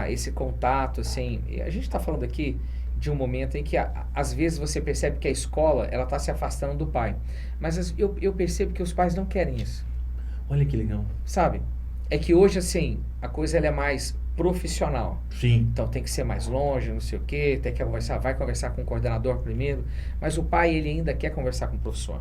Esse contato, assim... A gente tá falando aqui de um momento em que, às vezes, você percebe que a escola, ela tá se afastando do pai. Mas eu percebo que os pais não querem isso. Olha que legal. Sabe? É que hoje, assim, a coisa ela é mais profissional. Sim. Então tem que ser mais longe, não sei o quê, tem que conversar, vai conversar com o coordenador primeiro. Mas o pai, ele ainda quer conversar com o professor.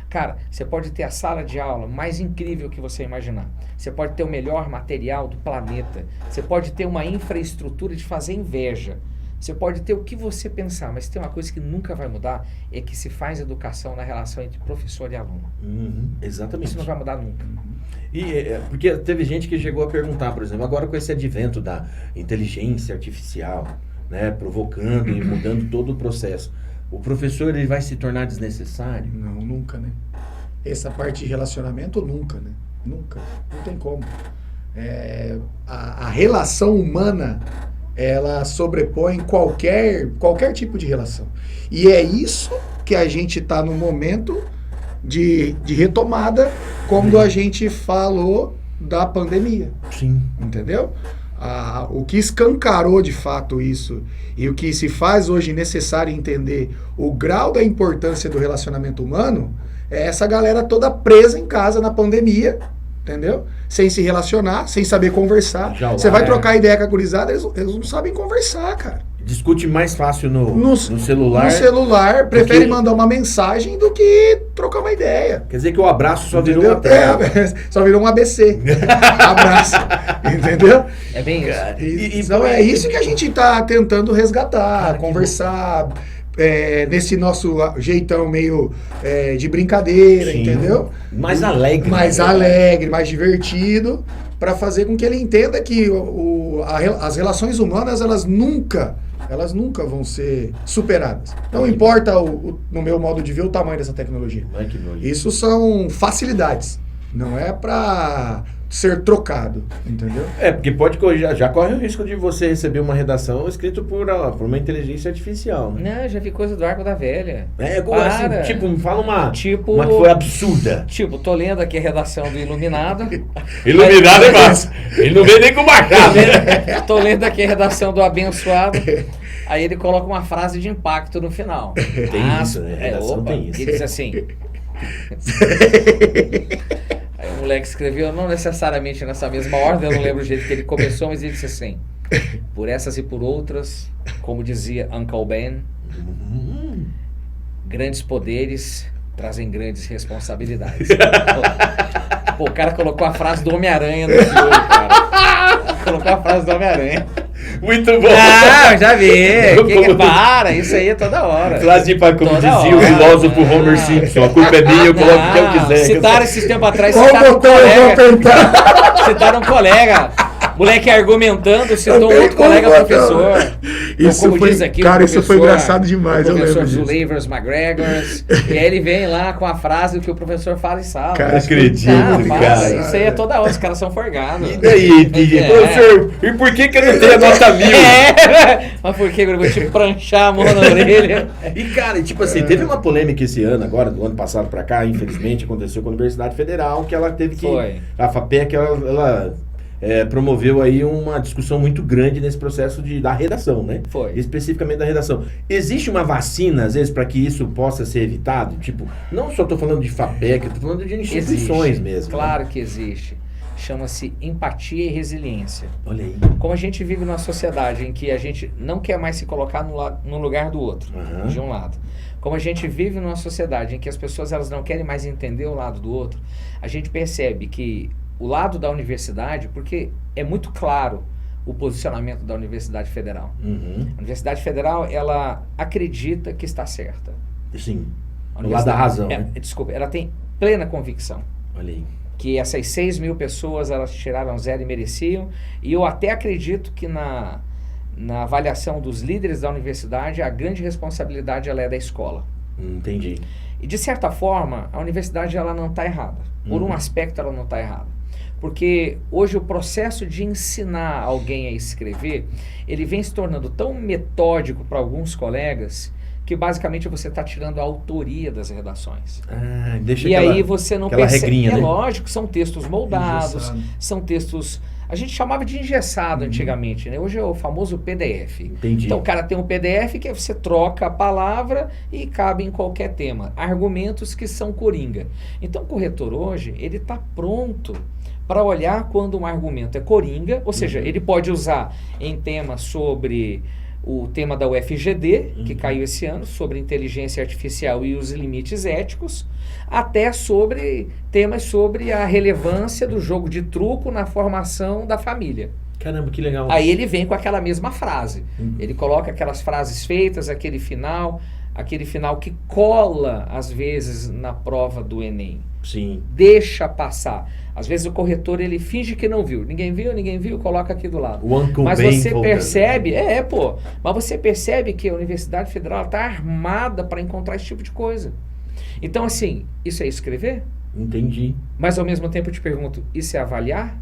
Cara, você pode ter a sala de aula mais incrível que você imaginar. Você pode ter o melhor material do planeta. Você pode ter uma infraestrutura de fazer inveja. Você pode ter o que você pensar, mas tem uma coisa que nunca vai mudar, é que se faz educação na relação entre professor e aluno. Exatamente. Isso não vai mudar nunca. Porque teve gente que chegou a perguntar, por exemplo, agora com esse advento da inteligência artificial, né, provocando e mudando todo o processo, o professor ele vai se tornar desnecessário? Não, nunca, né? Essa parte de relacionamento, nunca, né? Nunca. Não tem como. A relação humana, ela sobrepõe qualquer tipo de relação. E é isso que a gente está no momento de retomada, quando a gente falou da pandemia. Sim. Entendeu? O que escancarou de fato isso e o que se faz hoje necessário entender o grau da importância do relacionamento humano é essa galera toda presa em casa na pandemia, entendeu? Sem se relacionar, sem saber conversar. Você vai trocar ideia com a gurizada, eles não sabem conversar, cara. Discute mais fácil no celular. No celular, prefere mandar uma mensagem do que trocar uma ideia. Quer dizer que o abraço só virou uma tela. Só virou um ABC. Abraço. Entendeu? É bem isso. Então é isso que a gente tá tentando resgatar, conversar. Nesse nosso jeitão meio de brincadeira, sim, entendeu? Mais alegre. Mais alegre, mais divertido, para fazer com que ele entenda que as relações humanas, elas nunca vão ser superadas. Não importa, no meu modo de ver, o tamanho dessa tecnologia. Isso são facilidades, não é para ser trocado, entendeu? Porque pode corrigir, já corre o risco de você receber uma redação escrita por uma inteligência artificial, né? Não, já vi coisa do Arco da Velha. Assim, tipo, me fala uma que foi absurda. Tipo, tô lendo aqui a redação do Iluminado. Iluminado é massa. Ele não vem nem com machado, né? Tô lendo aqui a redação do Abençoado. Aí ele coloca uma frase de impacto no final. Tem isso, né? Redação tem isso. Ele diz assim... Aí o moleque escreveu, não necessariamente nessa mesma ordem, eu não lembro o jeito que ele começou, mas ele disse assim: por essas e por outras, como dizia Uncle Ben, grandes poderes trazem grandes responsabilidades. Pô, o cara colocou a frase do Homem-Aranha no filme, cara. Colocou a frase do Homem-Aranha. Muito bom. Já vi. Para, isso aí é toda hora. Frase de como dizia o filósofo Homer Simpson, a culpa é minha, eu coloco o que eu quiser. Citaram esses tempos atrás, citaram um colega. Moleque argumentando, citou um outro colega professor. Isso foi, diz aqui, cara, isso foi engraçado demais. O professor Zulavers McGregors. E aí ele vem lá com a frase que o professor fala em sala. Cara, acredito, cara. Isso aí é toda hora, os caras são forgados. E daí, professor, e por que eu não tenho a nota 1000? Mas por que eu vou te pranchar a mão na orelha? E cara, tipo assim, teve uma polêmica esse ano, agora, do ano passado pra cá, infelizmente, aconteceu com a Universidade Federal, que ela teve que... A FAPEC, ela promoveu aí uma discussão muito grande nesse processo da redação, né? Foi. Especificamente da redação. Existe uma vacina, às vezes, para que isso possa ser evitado? Tipo, não só estou falando de FAPEC, estou falando de instituições mesmo. Claro, né? Que existe. Chama-se empatia e resiliência. Olha aí. Como a gente vive numa sociedade em que a gente não quer mais se colocar no lugar do outro, de um lado. Como a gente vive numa sociedade em que as pessoas elas não querem mais entender o lado do outro, a gente percebe que o lado da universidade, porque é muito claro o posicionamento da Universidade Federal. A Universidade Federal, ela acredita que está certa. Sim, do lado da razão. Desculpa, ela tem plena convicção. Olha aí. Que essas 6 mil pessoas, elas tiraram 0 e mereciam. E eu até acredito que na avaliação dos líderes da universidade, a grande responsabilidade ela é da escola. Entendi. E de certa forma, a universidade ela não está errada. Por um aspecto, ela não está errada. Porque hoje o processo de ensinar alguém a escrever, ele vem se tornando tão metódico para alguns colegas que basicamente você está tirando a autoria das redações. Deixa e aí você não percebe. Regrinha, né? Lógico, são textos moldados, são textos... A gente chamava de engessado antigamente, né? Hoje é o famoso PDF. Entendi. Então o cara tem um PDF que você troca a palavra e cabe em qualquer tema. Argumentos que são coringa. Então o corretor hoje, ele está pronto para olhar quando um argumento é coringa, ou seja, ele pode usar em temas sobre o tema da UFGD, que caiu esse ano, sobre inteligência artificial e os limites éticos, até sobre temas sobre a relevância do jogo de truco na formação da família. Caramba, que legal. Aí ele vem com aquela mesma frase. Ele coloca aquelas frases feitas, aquele final que cola, às vezes, na prova do Enem. Sim. Deixa passar. Às vezes o corretor, ele finge que não viu. Ninguém viu, coloca aqui do lado. Mas você percebe, mas você percebe que a Universidade Federal está armada para encontrar esse tipo de coisa. Então, assim, isso é escrever? Entendi. Mas, ao mesmo tempo, eu te pergunto, isso é avaliar?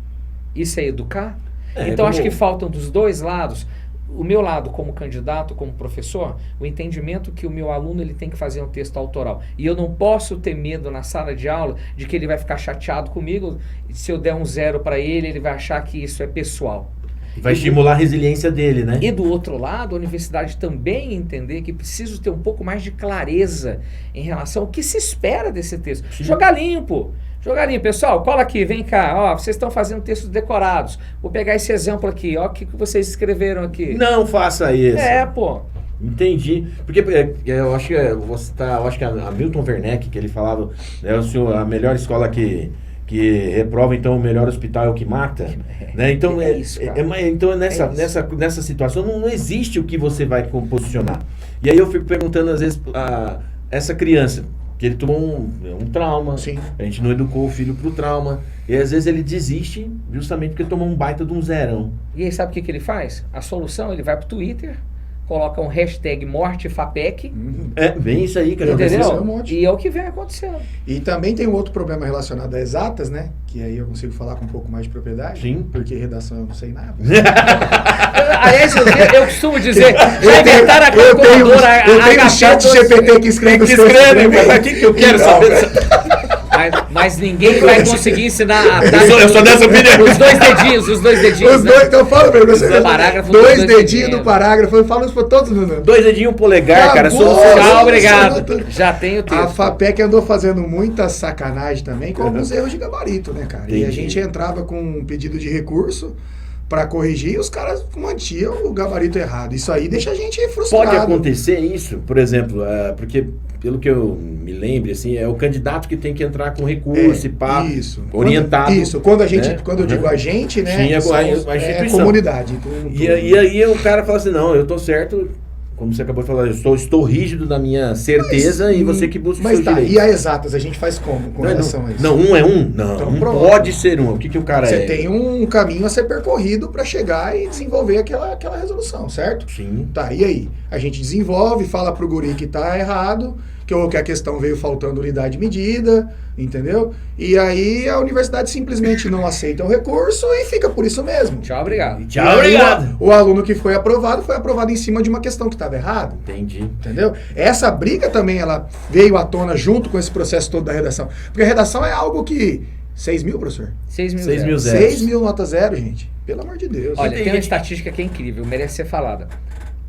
Isso é educar? Então, acho que faltam dos dois lados. O meu lado como candidato, como professor, o entendimento que o meu aluno ele tem que fazer um texto autoral. E eu não posso ter medo na sala de aula de que ele vai ficar chateado comigo. Se eu der um 0 para ele, ele vai achar que isso é pessoal. Vai estimular a resiliência dele, né? E do outro lado, a universidade também entender que preciso ter um pouco mais de clareza em relação ao que se espera desse texto. Sim. Jogar limpo. Jogar limpo. Pessoal, cola aqui, vem cá. Ó, vocês estão fazendo textos decorados. Vou pegar esse exemplo aqui. Ó, o que vocês escreveram aqui. Não faça isso. Pô. Entendi. Porque eu acho que a Milton Werneck, que ele falava, né, a melhor escola que reprova, então o melhor hospital é o que mata, né? Então então nessa situação não existe o que você vai composicionar. E aí eu fico perguntando às vezes a essa criança que ele tomou um trauma. Sim. A gente não educou o filho pro trauma, e às vezes ele desiste justamente porque tomou um baita de um zerão. E aí sabe o que ele faz? A solução, ele vai pro Twitter, coloca um hashtag #MorteFAPEC. Bem isso aí, cara. Entendeu? E é o que vem acontecendo. E também tem um outro problema relacionado a exatas, né? Que aí eu consigo falar com um pouco mais de propriedade. Sim. Porque redação eu não sei nada. Aliás, eu costumo dizer, já inventaram a calculadora. Eu tenho um chat GPT que escreve os textos. O que eu quero saber? Mas ninguém vai conseguir ensinar a eu sou dessa opinião. Os dois dedinhos. Os dois, então eu falo pra você. Dois dedinhos do parágrafo, eu falo isso pra todos os meus. 2 dedinhos, um polegar, cara. Tchau, obrigado. Já tenho o texto. A FAPEC andou fazendo muita sacanagem também com alguns erros de gabarito, né, cara? Entendi. E a gente entrava com um pedido de recurso pra corrigir e os caras mantinham o gabarito errado. Isso aí deixa a gente frustrado. Pode acontecer isso, por exemplo, porque pelo que eu me lembro, assim, é o candidato que tem que entrar com recurso e pá, orientado. Quando eu digo a gente, né? Sim, a instituição. Comunidade. E aí o cara fala assim, não, eu tô certo, como você acabou de falar, eu estou rígido na minha certeza e você que busca o seu direito. E a exatas, a gente faz como com relação a isso? Não, um é um? Não, então, um pode ser um. O que o cara Você tem um caminho a ser percorrido para chegar e desenvolver aquela resolução, certo? Sim. Tá, e aí? A gente desenvolve, fala pro guri que tá errado, que a questão veio faltando unidade de medida, entendeu? E aí a universidade simplesmente não aceita o recurso e fica por isso mesmo. Tchau, obrigado. Tchau, obrigado. O aluno que foi aprovado em cima de uma questão que estava errada. Entendi. Entendeu? Essa briga também, ela veio à tona junto com esse processo todo da redação. Porque a redação é algo que... 6 mil, professor? 6 mil 6 mil nota zero, gente. Pelo amor de Deus. Olha, tem uma estatística que é incrível, merece ser falada.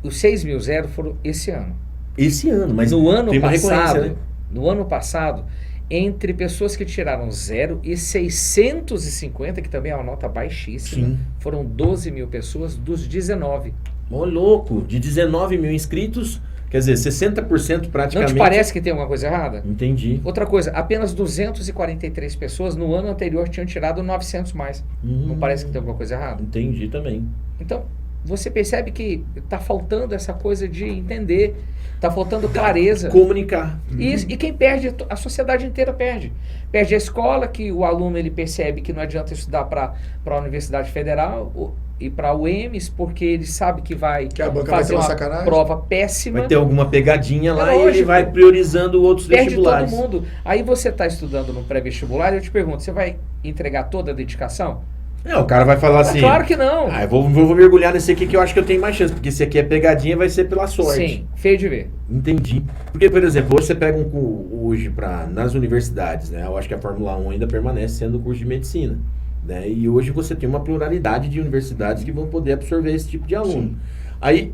Os 6 mil zero foram esse ano. Esse ano, mas no ano tem uma passado, né? No ano passado, entre pessoas que tiraram 0 e 650, que também é uma nota baixíssima, sim, foram 12 mil pessoas dos 19. Ô, louco, de 19 mil inscritos, quer dizer, 60% praticamente. Não te parece que tem alguma coisa errada? Entendi. Outra coisa, apenas 243 pessoas no ano anterior tinham tirado 900 mais. Não parece que tem alguma coisa errada? Entendi também. Então, você percebe que está faltando essa coisa de entender, está faltando clareza. Comunicar. E quem perde, a sociedade inteira perde. Perde a escola, que o aluno ele percebe que não adianta estudar para a Universidade Federal e para o UEMS, porque ele sabe que vai a banca fazer vai ter uma sacanagem. prova péssima. Vai ter alguma pegadinha lá lógico, e ele vai priorizando outros perde vestibulares. todo mundo. Aí você está estudando no pré-vestibular e eu te pergunto, você vai entregar toda a dedicação? O cara vai falar assim... Claro que não. Eu vou mergulhar nesse aqui que eu acho que eu tenho mais chance, porque esse aqui é pegadinha, vai ser pela sorte. Sim, feio de ver. Entendi. Porque, por exemplo, hoje você pega hoje nas universidades, né? Eu acho que a Fórmula 1 ainda permanece sendo o curso de medicina, né? E hoje você tem uma pluralidade de universidades que vão poder absorver esse tipo de aluno. Sim. Aí,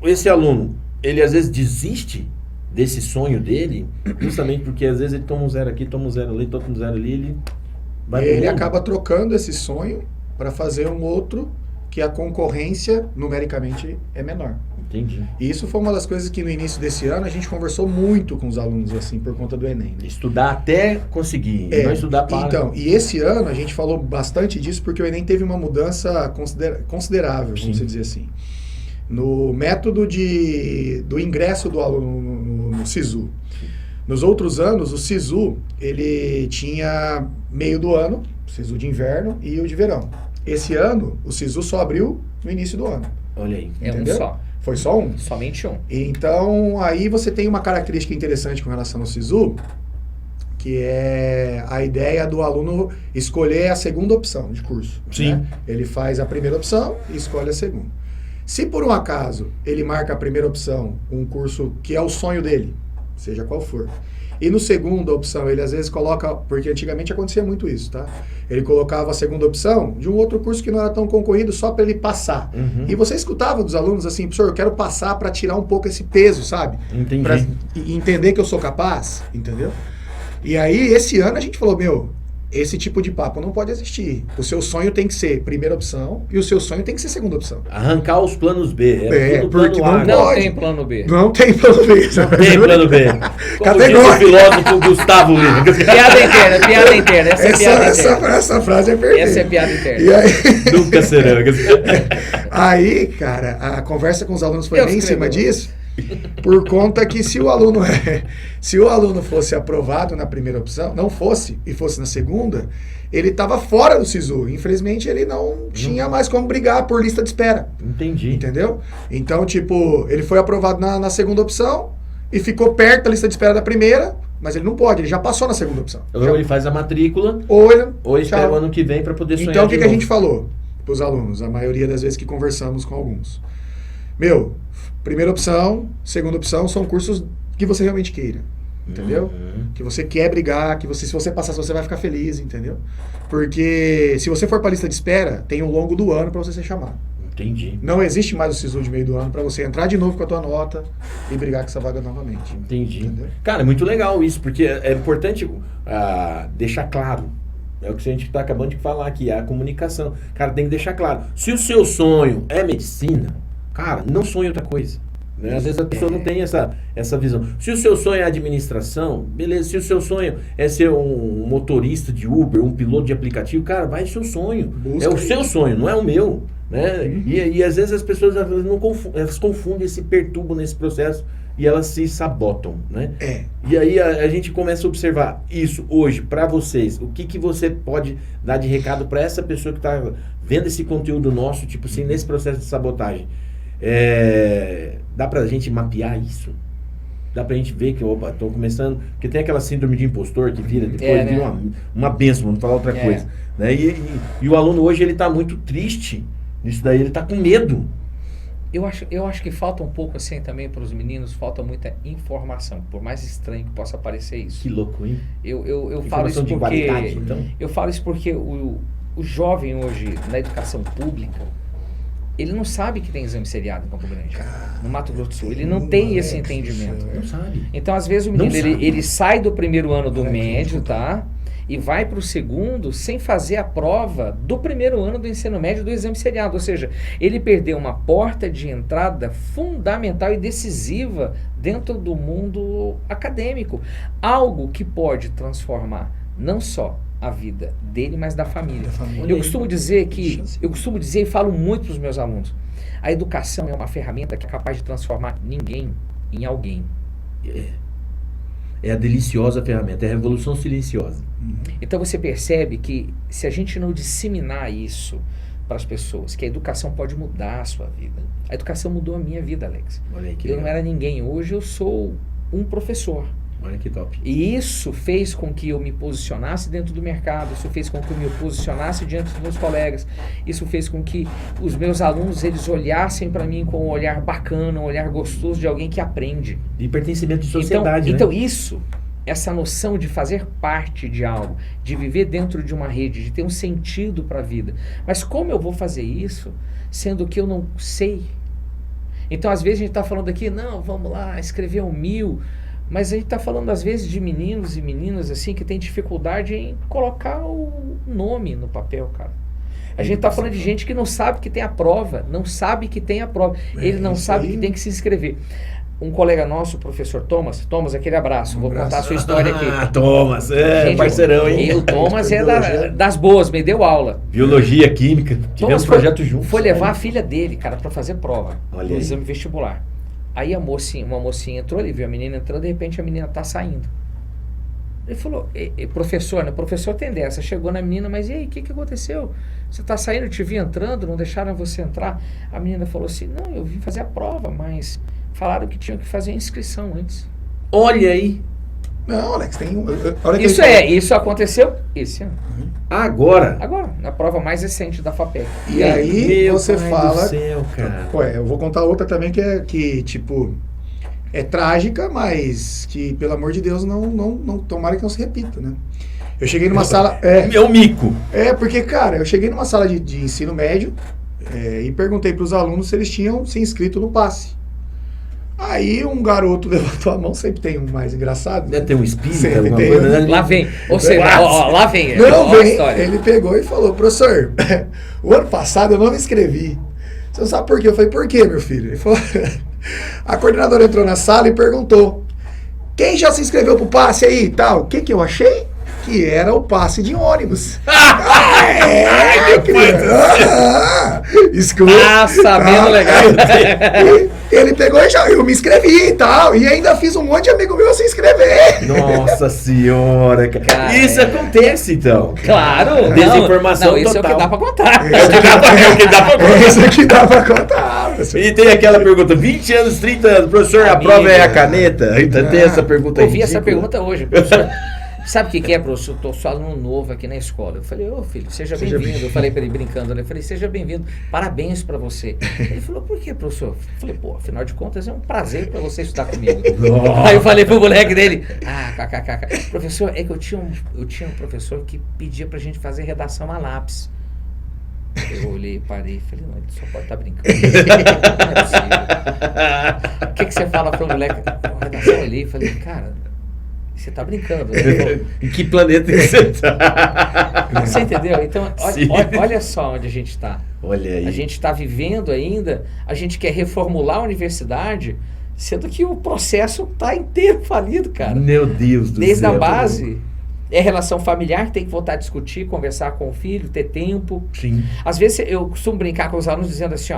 esse aluno, ele às vezes desiste desse sonho dele, justamente porque às vezes ele toma um 0 aqui, toma um 0 ali, toma um 0 ali, ele acaba trocando esse sonho para fazer um outro que a concorrência numericamente é menor. Entendi. E isso foi uma das coisas que no início desse ano a gente conversou muito com os alunos, assim, por conta do Enem. Né? Estudar até conseguir, não estudar para... Então, e esse ano a gente falou bastante disso porque o Enem teve uma mudança considerável, vamos dizer assim. No método do ingresso do aluno no SISU. Nos outros anos, o SISU, ele tinha meio do ano, o SISU de inverno e o de verão. Esse ano, o SISU só abriu no início do ano. Olha aí. Entendeu? É um só. Foi só um? Somente um. Então, aí você tem uma característica interessante com relação ao SISU, que é a ideia do aluno escolher a segunda opção de curso. Sim. Né? Ele faz a primeira opção e escolhe a segunda. Se por um acaso ele marca a primeira opção, um curso que é o sonho dele, seja qual for, E no segunda opção, ele às vezes coloca, porque antigamente acontecia muito isso, tá? Ele colocava a segunda opção de um outro curso que não era tão concorrido só para ele passar. E você escutava dos alunos assim, professor, eu quero passar para tirar um pouco esse peso, sabe? Entendi. Pra entender que eu sou capaz, entendeu? E aí, esse ano a gente falou, esse tipo de papo não pode existir. O seu sonho tem que ser primeira opção e o seu sonho tem que ser segunda opção. Arrancar os planos B. Porque plano não A. pode. tem plano B. Não tem plano B. Não tem plano B. Como diz o filósofo Gustavo Lima. Piada interna. Essa é piada interna. Essa frase é perfeita. Essa é piada interna. E aí, Nunca serão. aí, cara, a conversa com os alunos foi bem em cima disso, por conta que se o aluno fosse aprovado na primeira opção, não fosse, e fosse na segunda, ele estava fora do SISU. Infelizmente, ele não tinha mais como brigar por lista de espera. Entendi. Entendeu? Então, tipo, ele foi aprovado na segunda opção e ficou perto da lista de espera da primeira, mas ele não pode, ele já passou na segunda opção. Ou ele faz a matrícula, ou espera o ano que vem para poder sonhar. Então, o que a gente falou para os alunos, a maioria das vezes que conversamos com alguns? Primeira opção, segunda opção são cursos que você realmente queira, entendeu? Que você quer brigar, se você passar, você vai ficar feliz, entendeu? Porque se você for para a lista de espera, tem o longo do ano para você ser chamado. Entendi. Não existe mais o SISU de meio do ano para você entrar de novo com a tua nota e brigar com essa vaga novamente. Entendi. Entendeu? Cara, é muito legal isso, porque é importante deixar claro. É o que a gente está acabando de falar aqui, a comunicação. Cara, tem que deixar claro. Se o seu sonho é medicina, cara, não sonhe outra coisa. Né? Às vezes a pessoa não tem essa visão. Se o seu sonho é administração, beleza. Se o seu sonho é ser um motorista de Uber, um piloto de aplicativo, cara, vai ser o seu sonho. Busca é o seu sonho, não é o meu. Né? E às vezes as pessoas elas confundem, se perturbam nesse processo e elas se sabotam. Né? E aí a gente começa a observar isso hoje para vocês. O que você pode dar de recado para essa pessoa que está vendo esse conteúdo nosso, tipo assim, nesse processo de sabotagem? Dá pra gente mapear isso? Dá pra gente ver que tô começando... Porque tem aquela síndrome de impostor que vira depois, vira uma bênção, vamos falar outra coisa. Né? E o aluno hoje, ele tá muito triste nisso daí, ele tá com medo. Eu acho que falta um pouco assim também para os meninos, falta muita informação, por mais estranho que possa parecer isso. Que louco, hein? Eu falo isso porque... Então. Eu falo isso porque o jovem hoje, na educação pública, ele não sabe que tem exame seriado em Campo Grande, no Mato Grosso do Sul. Ele não tem esse entendimento. Não sabe. Então, às vezes, o menino ele sai do primeiro ano do médio, tá? E vai para o segundo sem fazer a prova do primeiro ano do ensino médio do exame seriado. Ou seja, ele perdeu uma porta de entrada fundamental e decisiva dentro do mundo acadêmico. Algo que pode transformar não só a vida dele, mas da família. Eu costumo dizer e falo muito para os meus alunos, a educação é uma ferramenta que é capaz de transformar ninguém em alguém. É a deliciosa ferramenta, é a revolução silenciosa. Então você percebe que se a gente não disseminar isso para as pessoas, que a educação pode mudar a sua vida. A educação mudou a minha vida, Alex. Olha aí que eu legal. não era ninguém, hoje eu sou um professor. Olha que top. E isso fez com que eu me posicionasse dentro do mercado, isso fez com que eu me posicionasse diante dos meus colegas, isso fez com que os meus alunos, eles olhassem para mim com um olhar bacana, um olhar gostoso de alguém que aprende. De pertencimento de sociedade, então né? isso, essa noção de fazer parte de algo, de viver dentro de uma rede, de ter um sentido para a vida. Mas como eu vou fazer isso, sendo que eu não sei? Então, às vezes a gente está falando aqui, não, vamos lá, escrever 1000... Mas a gente está falando, às vezes, de meninos e meninas assim que têm dificuldade em colocar o nome no papel, cara. A gente está falando de gente que não sabe que tem a prova, não sabe que tem a prova. Ele não sabe que tem que se inscrever. Um colega nosso, o professor Thomas, aquele abraço, vou contar a sua história aqui. Thomas, gente, parceirão, hein? E o Thomas é das boas, me deu aula. Biologia, química, tivemos projeto juntos. Foi levar a filha dele, cara, para fazer prova, no exame vestibular. Aí uma mocinha entrou, ele viu a menina entrando, de repente a menina tá saindo. Ele falou, professor, né? O professor tem dessa, chegou na menina, mas e aí, o que aconteceu? Você tá saindo, eu te vi entrando, não deixaram você entrar? A menina falou assim, não, eu vim fazer a prova, mas falaram que tinham que fazer a inscrição antes. Olha aí. Não, Alex, Isso aconteceu esse ano. Agora, na prova mais recente da FAPEC. E aí você fala... do céu, cara. Eu vou contar outra também que é trágica, mas que, pelo amor de Deus, não tomara que não se repita, né? Eu cheguei numa sala... É o mico. Porque, cara, eu cheguei numa sala de ensino médio e perguntei para os alunos se eles tinham se inscrito no passe. Aí um garoto levantou a mão, sempre tem um mais engraçado. Deve ter um espírito, sempre alguma tem. coisa, né? Lá vem. Ou seja, lá vem. Não, a vem. história. Ele pegou e falou, professor, o ano passado eu não me inscrevi. Você não sabe por quê? Eu falei, por quê, meu filho? Ele falou, a coordenadora entrou na sala e perguntou, quem já se inscreveu pro passe aí e tal? O que eu achei? Que era o passe de ônibus. Escuta. Sabendo legal. Ele pegou e eu me inscrevi e tal. E ainda fiz um monte de amigo meu se inscrever. Nossa senhora, cara. Cara, Isso acontece, então. Claro. Desinformação isso total. é o que dá pra contar. É o que dá pra contar. Isso aqui dá pra contar. E tem aquela pergunta, 20 anos, 30 anos, professor, a prova é a caneta? Ainda tem essa pergunta aí. Eu vi essa pergunta hoje, professor. Sabe o que é, professor? Eu sou aluno novo aqui na escola. Eu falei, filho, seja bem-vindo. Eu falei para ele brincando, né? Eu falei, seja bem-vindo, parabéns para você. Ele falou, por que, professor? Eu falei, afinal de contas é um prazer para você estudar comigo. Aí eu falei pro moleque dele, professor, é que eu tinha um professor que pedia pra gente fazer redação a lápis. Eu olhei, parei e falei, não, ele só pode estar brincando. Não é possível. O que você fala pro moleque? Redação, eu olhei e falei, cara... Você tá brincando, né? Em que planeta você tá? Você entendeu? Então, olha só onde a gente está. Olha aí. A gente está vivendo ainda, a gente quer reformular a universidade, sendo que o processo está inteiro falido, cara. Meu Deus do céu. Desde a base. É relação familiar que tem que voltar a discutir, conversar com o filho, ter tempo. Sim. Às vezes eu costumo brincar com os alunos dizendo assim,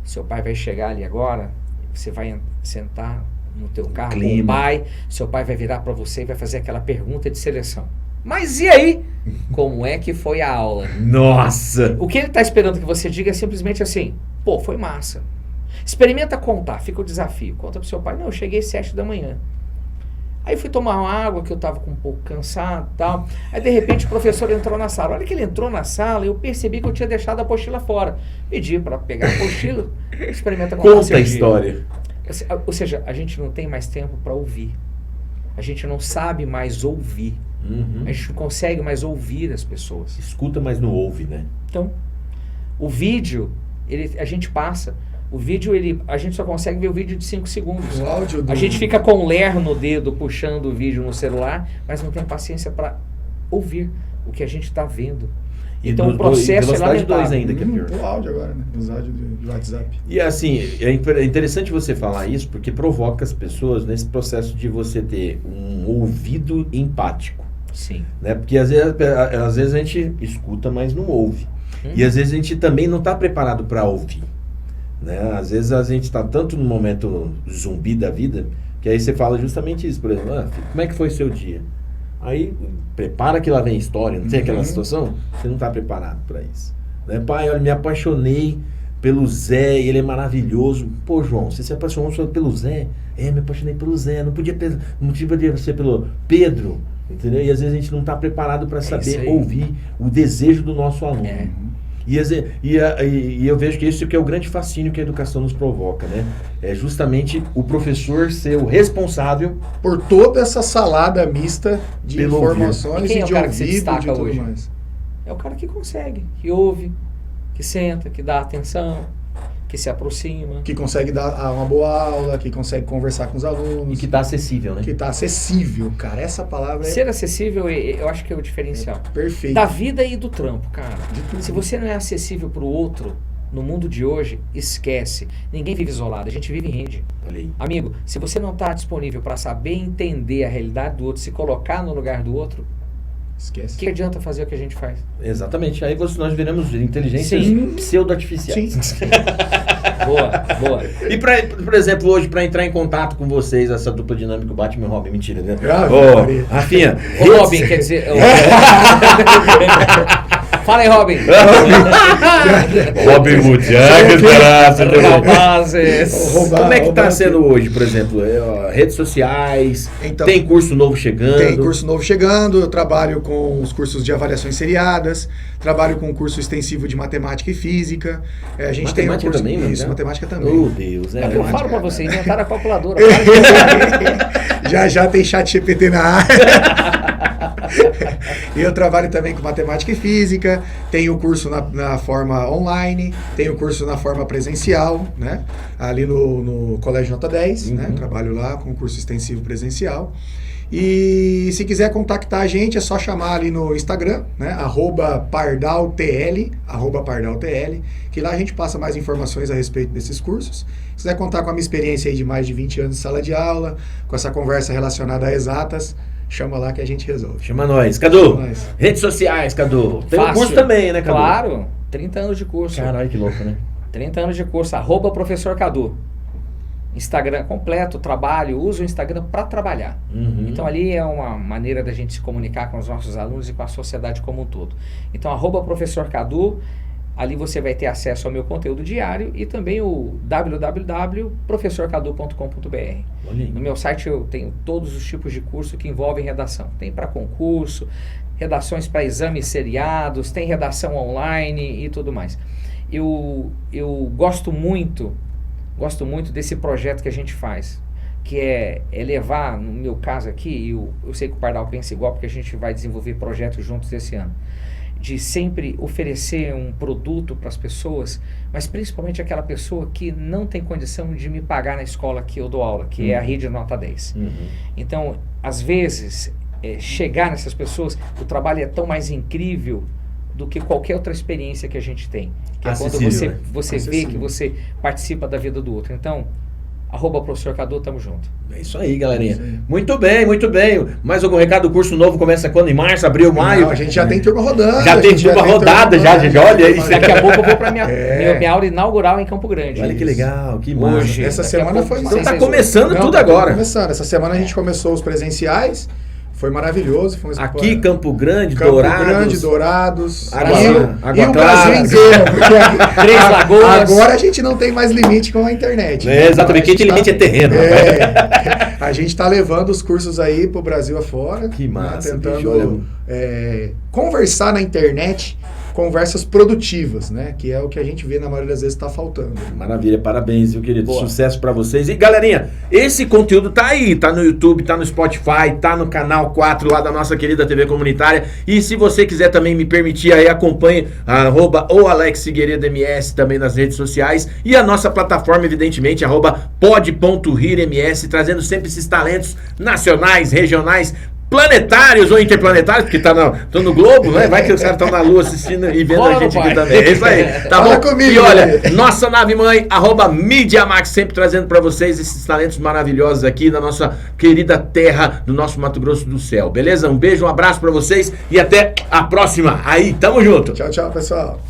seu pai vai chegar ali agora, você vai sentar no teu carro com o pai, seu pai vai virar para você e vai fazer aquela pergunta de seleção. Mas e aí? Como é que foi a aula? Nossa! O que ele está esperando que você diga é simplesmente assim, foi massa. Experimenta contar, fica o desafio. Conta pro seu pai, não, eu cheguei às 7 da manhã. Aí fui tomar uma água, que eu estava um pouco cansado e tal. Aí, de repente, o professor entrou na sala. A hora que ele entrou na sala, eu percebi que eu tinha deixado a apostila fora. Pedi para pegar a apostila, experimenta contar. Conta a história. Ou seja, a gente não tem mais tempo para ouvir. A gente não sabe mais ouvir. Uhum. A gente não consegue mais ouvir as pessoas. Escuta, mas não ouve, né? Então, o vídeo, a gente passa. O vídeo, a gente só consegue ver o vídeo de 5 segundos. O áudio A gente fica com o ler no dedo, puxando o vídeo no celular, mas não tem paciência para ouvir o que a gente está vendo. Então o processo é lamentável. Ainda, que é pior. O áudio agora, né? Os áudios de WhatsApp. E assim, é interessante você falar isso, porque provoca as pessoas nesse processo de você ter um ouvido empático. Sim. Né? Porque às vezes a gente escuta, mas não ouve. E às vezes a gente também não está preparado para ouvir. Né? Às vezes a gente está tanto no momento zumbi da vida, que aí você fala justamente isso. Por exemplo, como é que foi seu dia? Aí, prepara que lá vem história, não tem aquela situação? Você não está preparado para isso. Né? Pai, olha, me apaixonei pelo Zé, ele é maravilhoso. Pô, João, você se apaixonou só pelo Zé? Me apaixonei pelo Zé, não podia ser pelo Pedro, entendeu? E às vezes a gente não está preparado para saber ouvir o desejo do nosso aluno. E eu vejo que isso que é o grande fascínio que a educação nos provoca, né? É justamente o professor ser o responsável por toda essa salada mista de informações e de ouvido e de tudo hoje? Mais. É o cara que consegue, que ouve, que senta, que dá atenção, que se aproxima. Que consegue dar uma boa aula, que consegue conversar com os alunos. E que está acessível, né? Que está acessível, cara. Essa palavra Ser acessível, eu acho que é o diferencial. Perfeito. Da vida e do trampo, cara. Se você não é acessível para o outro, no mundo de hoje, esquece. Ninguém vive isolado, a gente vive em rede. Amigo, se você não está disponível para saber entender a realidade do outro, se colocar no lugar do outro, esquece. O que adianta fazer o que a gente faz? Exatamente. Aí nós viramos inteligências pseudo-artificiais. Boa. E, por exemplo, hoje, para entrar em contato com vocês, essa dupla dinâmica, o Batman e o Robin, mentira, né? Rafinha. O Robin, quer dizer... Fala aí, Robin. Robin Hood, que esperança. Como é que tá sendo hoje, por exemplo? Redes sociais, Então, tem curso novo chegando? Tem curso novo chegando, eu trabalho com os cursos de avaliações seriadas, trabalho com o curso extensivo de matemática e física. A gente tem um curso também, mano? Isso, matemática também. Oh, Deus, É o que eu falo pra você, inventaram a calculadora. Já tem chat GPT na área. E eu trabalho também com matemática e física, tenho o curso na forma online, tenho o curso na forma presencial, né? Ali no Colégio Nota 10, né? Trabalho lá com o curso extensivo presencial. E se quiser contactar a gente, é só chamar ali no Instagram, né? @pardaltl, que lá a gente passa mais informações a respeito desses cursos. Se quiser contar com a minha experiência aí de mais de 20 anos de sala de aula, com essa conversa relacionada a exatas, chama lá que a gente resolve. Chama nós. Cadu, redes sociais, Cadu. Tem um curso também, né, Cadu? Claro, 30 anos de curso. Caralho, que louco, né? 30 anos de curso, @professor Cadu. Instagram completo, trabalho, uso o Instagram para trabalhar. Então ali é uma maneira da gente se comunicar com os nossos alunos e com a sociedade como um todo. Então @professor Cadu, ali você vai ter acesso ao meu conteúdo diário e também o www.professorcadu.com.br. No meu site eu tenho todos os tipos de curso que envolvem redação. Tem para concurso, redações para exames seriados, tem redação online e tudo mais. Eu gosto muito desse projeto que a gente faz, que é levar, no meu caso aqui, eu sei que o Pardal pensa igual, porque a gente vai desenvolver projetos juntos esse ano, de sempre oferecer um produto para as pessoas, mas principalmente aquela pessoa que não tem condição de me pagar na escola que eu dou aula, que é a Rede Nota 10. Então, às vezes, chegar nessas pessoas, o trabalho é tão mais incrível do que qualquer outra experiência que a gente tem. Que é quando você vê que você participa da vida do outro. Então, @professor Cadu, tamo junto. É isso aí, galerinha. Isso aí. Muito bem, muito bem. Mais algum recado? O curso novo começa quando? Em março, abril, maio? Não, a gente já tem turma rodando. Já tem turma rodada, gente. Olha isso. Daqui a pouco eu vou pra minha aula inaugural em Campo Grande. Olha que legal, que massa. Hoje, essa semana foi então tá começando tudo agora. Tá começando. Essa semana a gente começou os presenciais. Foi maravilhoso. Aqui, Campo Grande, Dourados. E o Brasil inteiro. Três Lagoas. Agora a gente não tem mais limite com a internet. Né? Exatamente, quem tem limite é terreno. A gente está levando os cursos aí pro Brasil afora. Que massa. Né? Tentando conversar na internet, conversas produtivas, né? Que é o que a gente vê na maioria das vezes está faltando. Maravilha, parabéns, viu, querido? Boa. Sucesso para vocês. E, galerinha, esse conteúdo tá aí, tá no YouTube, tá no Spotify, tá no canal 4 lá da nossa querida TV Comunitária. E se você quiser também me permitir aí, acompanhe @AlexFigueiredoMS também nas redes sociais. E a nossa plataforma, evidentemente, @pod.hirms, trazendo sempre esses talentos nacionais, regionais, planetários ou interplanetários, porque tô no Globo, né? Vai que os caras estão na Lua assistindo e vendo a gente aqui também. É isso aí, tá bom? Comigo, e olha, nossa nave mãe, @MediaMax, sempre trazendo pra vocês esses talentos maravilhosos aqui na nossa querida terra do nosso Mato Grosso do Céu, beleza? Um beijo, um abraço pra vocês e até a próxima. Aí, tamo junto. Tchau, tchau, pessoal.